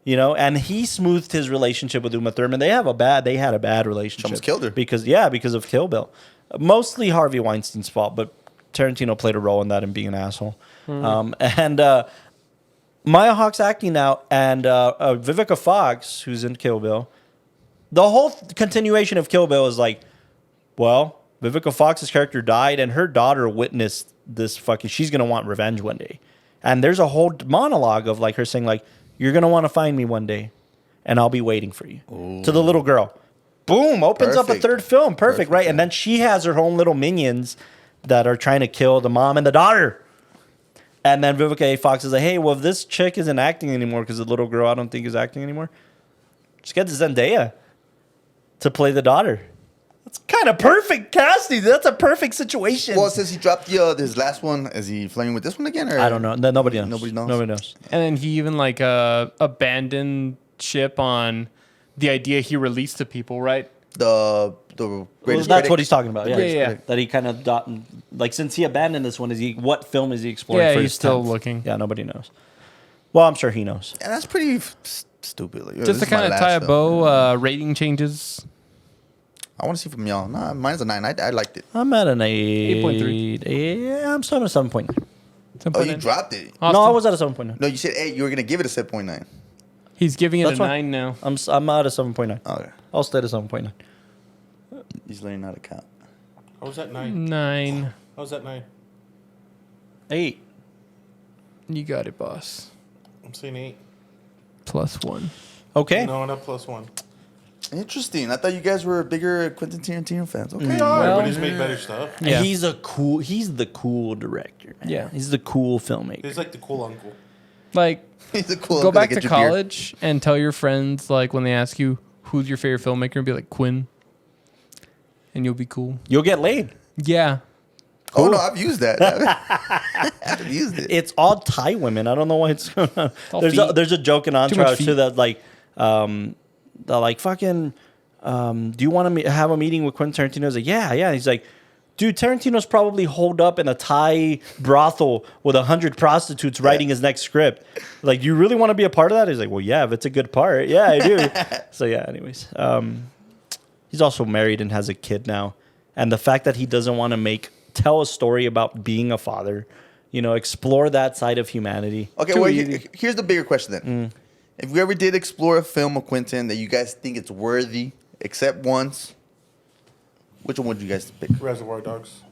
You know, and he smoothed his relationship with Uma Thurman. They had a bad relationship. Almost killed her. Because of Kill Bill. Mostly Harvey Weinstein's fault, but Tarantino played a role in that and being an asshole. Maya Hawke's acting now, and Vivica Fox, who's in Kill Bill, the whole continuation of Kill Bill is like, well, Vivica Fox's character died, and her daughter witnessed this fucking. She's gonna want revenge one day, and there's a whole monologue of like her saying like, "You're gonna want to find me one day, and I'll be waiting for you." Ooh. To the little girl, boom, opens up a third film, perfect, right? Yeah. And then she has her own little minions that are trying to kill the mom and the daughter. And then Vivica A. Fox is like, "Hey, well, if this chick isn't acting anymore because the little girl I don't think is acting anymore, just get Zendaya to play the daughter." That's kind of perfect casting. That's a perfect situation. Well, since he dropped his last one, is he flirting with this one again? Or? I don't know. Nobody knows. Nobody knows. Nobody knows. And then he even like abandoned ship on the idea he released to people, right? The Well, greatest that's critic. what he's talking about. Yeah, Yeah. That he kind of like since he abandoned this one, what film is he exploring? Yeah, for he's his still 10th? looking. Yeah, nobody knows. Well, I'm sure he knows. And that's pretty stupid. Like, Just to kind of tie a bow, rating changes. I want to see from y'all. Nah, mine's a 9. I liked it. I'm at an 8. 8.3. Yeah, I'm still at a 7.9. Oh, you dropped it. Austin? No, I was at a 7.9. No, you said 8. You were gonna give it a 7.9. He's giving it That's a fine. 9 now. I'm at a 7.9. Okay. I'll stay at a 7.9. He's learning how to count. I was at 9. 9. I was at 9. 8. You got it, boss. I'm saying 8. +1. Okay. No, not +1. Interesting. I thought you guys were bigger Quentin Tarantino fans. Okay. Everybody's made better stuff. Yeah. He's the cool director. Man. Yeah. He's the cool filmmaker. He's like the cool uncle. Like, He's a cool go uncle back that to gets you beer. college and tell your friends, like, when they ask you, who's your favorite filmmaker, and be like, Quinn. And you'll be cool. You'll get laid. Yeah. Oh, no, I've used that. I've used it. It's all Thai women. I don't know why it's going on. all There's a joke in much Entourage feet. too that like they're like fucking do you want to have a meeting with Quentin Tarantino? He's like, yeah. He's like, dude, Tarantino's probably holed up in a Thai brothel with 100 prostitutes writing his next script. Like, you really want to be a part of that? He's like, well, yeah, if it's a good part. Yeah, I do. So yeah, anyways. He's also married and has a kid now. And the fact that he doesn't want to tell a story about being a father, explore that side of humanity. Okay, well, here's the bigger question then. If we ever did explore a film of Quentin that you guys think it's worthy, except once, which one would you guys pick? Reservoir Dogs.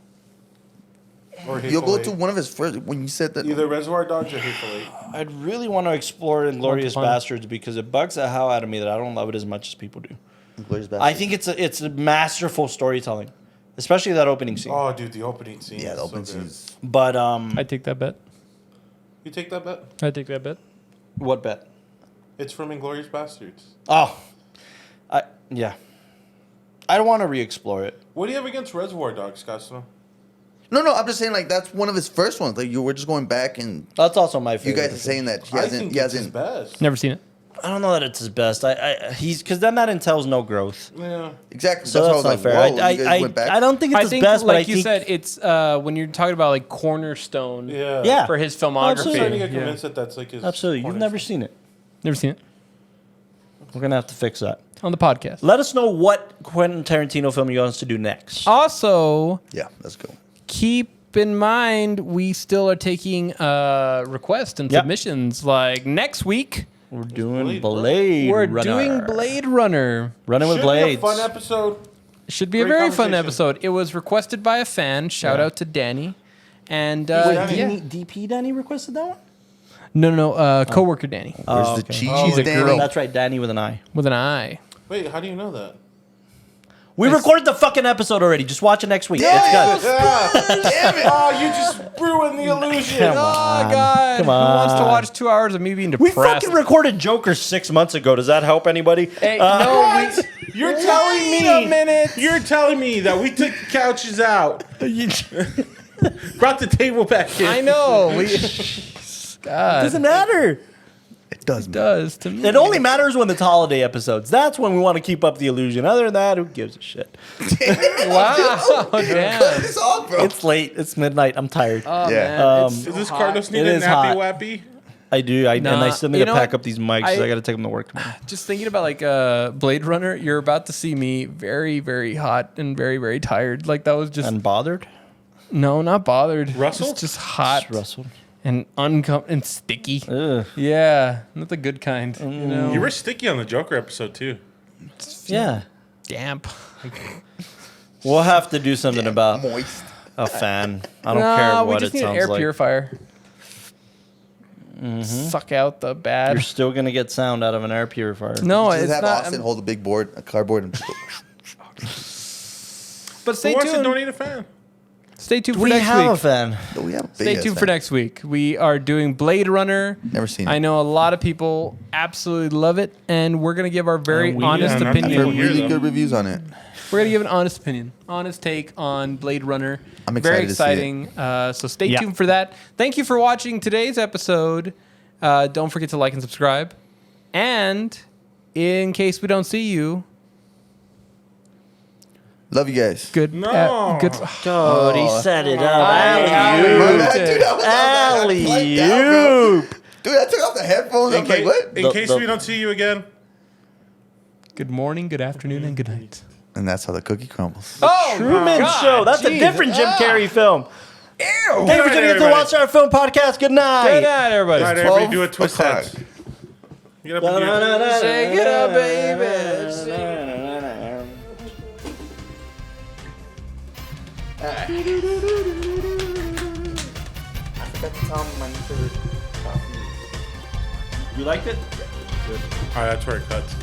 Or You'll Hateful go Eight. to one of his first, when you said that. Either Reservoir Dogs or Hateful Eight. I'd really want to explore Inglourious fun. Bastards because it bugs the hell out of me that I don't love it as much as people do. Inglourious Basterds. I think it's a masterful storytelling, especially that opening scene. Oh, dude, the opening scene. Yeah, is the opening so scene good. is. But I take that bet. You take that bet? I take that bet. what bet? It's from Inglourious Bastards. Oh, yeah. I don't want to re-explore it. What do you have against Reservoir Dogs, Costco? No, I'm just saying, like, that's one of his first ones. Like, you were just going back and That's also my you favorite. guys are saying that he I think hasn't. it's his best. Never seen it. I don't know that it's his best. He's because then that entails no growth. Yeah. Exactly. So that's that's why I not was fair. like, whoa, you guys went back. I don't think it's I his think, best, like but I you think said, it's when you're talking about like cornerstone Yeah. Yeah. for his I'm starting to filmography. get Yeah. convinced that that's like his. absolutely. You've never cornerstone. seen it. Never seen it We're gonna have to fix that. on the podcast. Let us know what Quentin Tarantino film you want us to do next. Also, Yeah, let's go. keep in mind we still are taking requests and Yep. submissions. Like next week, We're doing Blade Blade. we're Runner. doing Blade Runner. Running with Should be a blades. fun episode. Should be a Great very fun conversation. episode. It was requested by a fan. Shout out to Danny. And Danny. yeah. DP Danny requested that one. No, coworker Danny Where's Oh, the okay. cheese, Oh, the Danny? girl. That's right, Danny with an I. with an I. Wait, how do you know that? We recorded the fucking episode already. Just watch it next week. It's good. Damn it! Oh, you just ruined the illusion. Come Oh on. God! Come Who wants to on. watch 2 hours of me being We depressed? fucking recorded Joker 6 months ago. Does that help anybody? Hey, no, You're telling me. Wait a minute. You're telling me that we took the couches out, brought the table back in. I know. God. Doesn't matter. It does. It does to me. It only matters when it's holiday episodes. That's when we want to keep up the illusion. Other than that, who gives a shit? Wow. Damn. It's all, bro. It's late. It's midnight. I'm tired. Oh, Yeah. man. It's Does so this hot. Cardinals need It a is hot. nappy wappy? I do. And I Nah, still need you to know pack what? up these mics because I- I got to take them to work tomorrow. Just thinking about like Blade Runner, you're about to see me very, very hot and very, very tired. Like that was just Unbothered? no, not bothered. Russell? It's just hot Russell. and and sticky. Ugh. Yeah, not the good kind. You know, You were sticky on the Joker episode too. Yeah. damp. We'll have to do something about Moist. a fan. I don't care we what just it need an sounds air like. purifier. Suck out the bad. You're still going to get sound out of an air purifier. No, Just it's have not. Austin hold a big board, a cardboard, and But stay Who wants to tuned. donate a fan? Stay tuned for We next have a week. fan. we have a big Stay ass tuned for fan. next week. We are doing Blade Runner. Never seen it. I know a lot of people absolutely love it, and we're gonna give our very And we- honest yeah, I've opinion. heard Here, really though. good reviews on it. We're gonna give an honest opinion, honest take on Blade Runner. I'm Very excited to see it. exciting. So stay Yeah. tuned for that. Thank you for watching today's episode. Don't forget to like and subscribe. And in case we don't see you, Love you guys. good. No. Good. Oh, he set it up. Alley-oop. Alley-oop. Man, dude, that was Alley-oop. Dude, I took off the headphones. I In, was like, what? in case we don't see you again. Good morning. Good afternoon. And good night. And that's how the cookie crumbles. Oh, Truman Show. That's a different Jim Carrey film. Ew. Thank you for tuning in to the everybody. WatchTower Film Podcast. Good night. Good night, everybody. All right, everybody, 12 do a twist o'clock. heads. Get up and do it. Shake it up, baby. Shake it I forgot to tell him my new favorite coffee. You liked it? All right, that's where it cuts.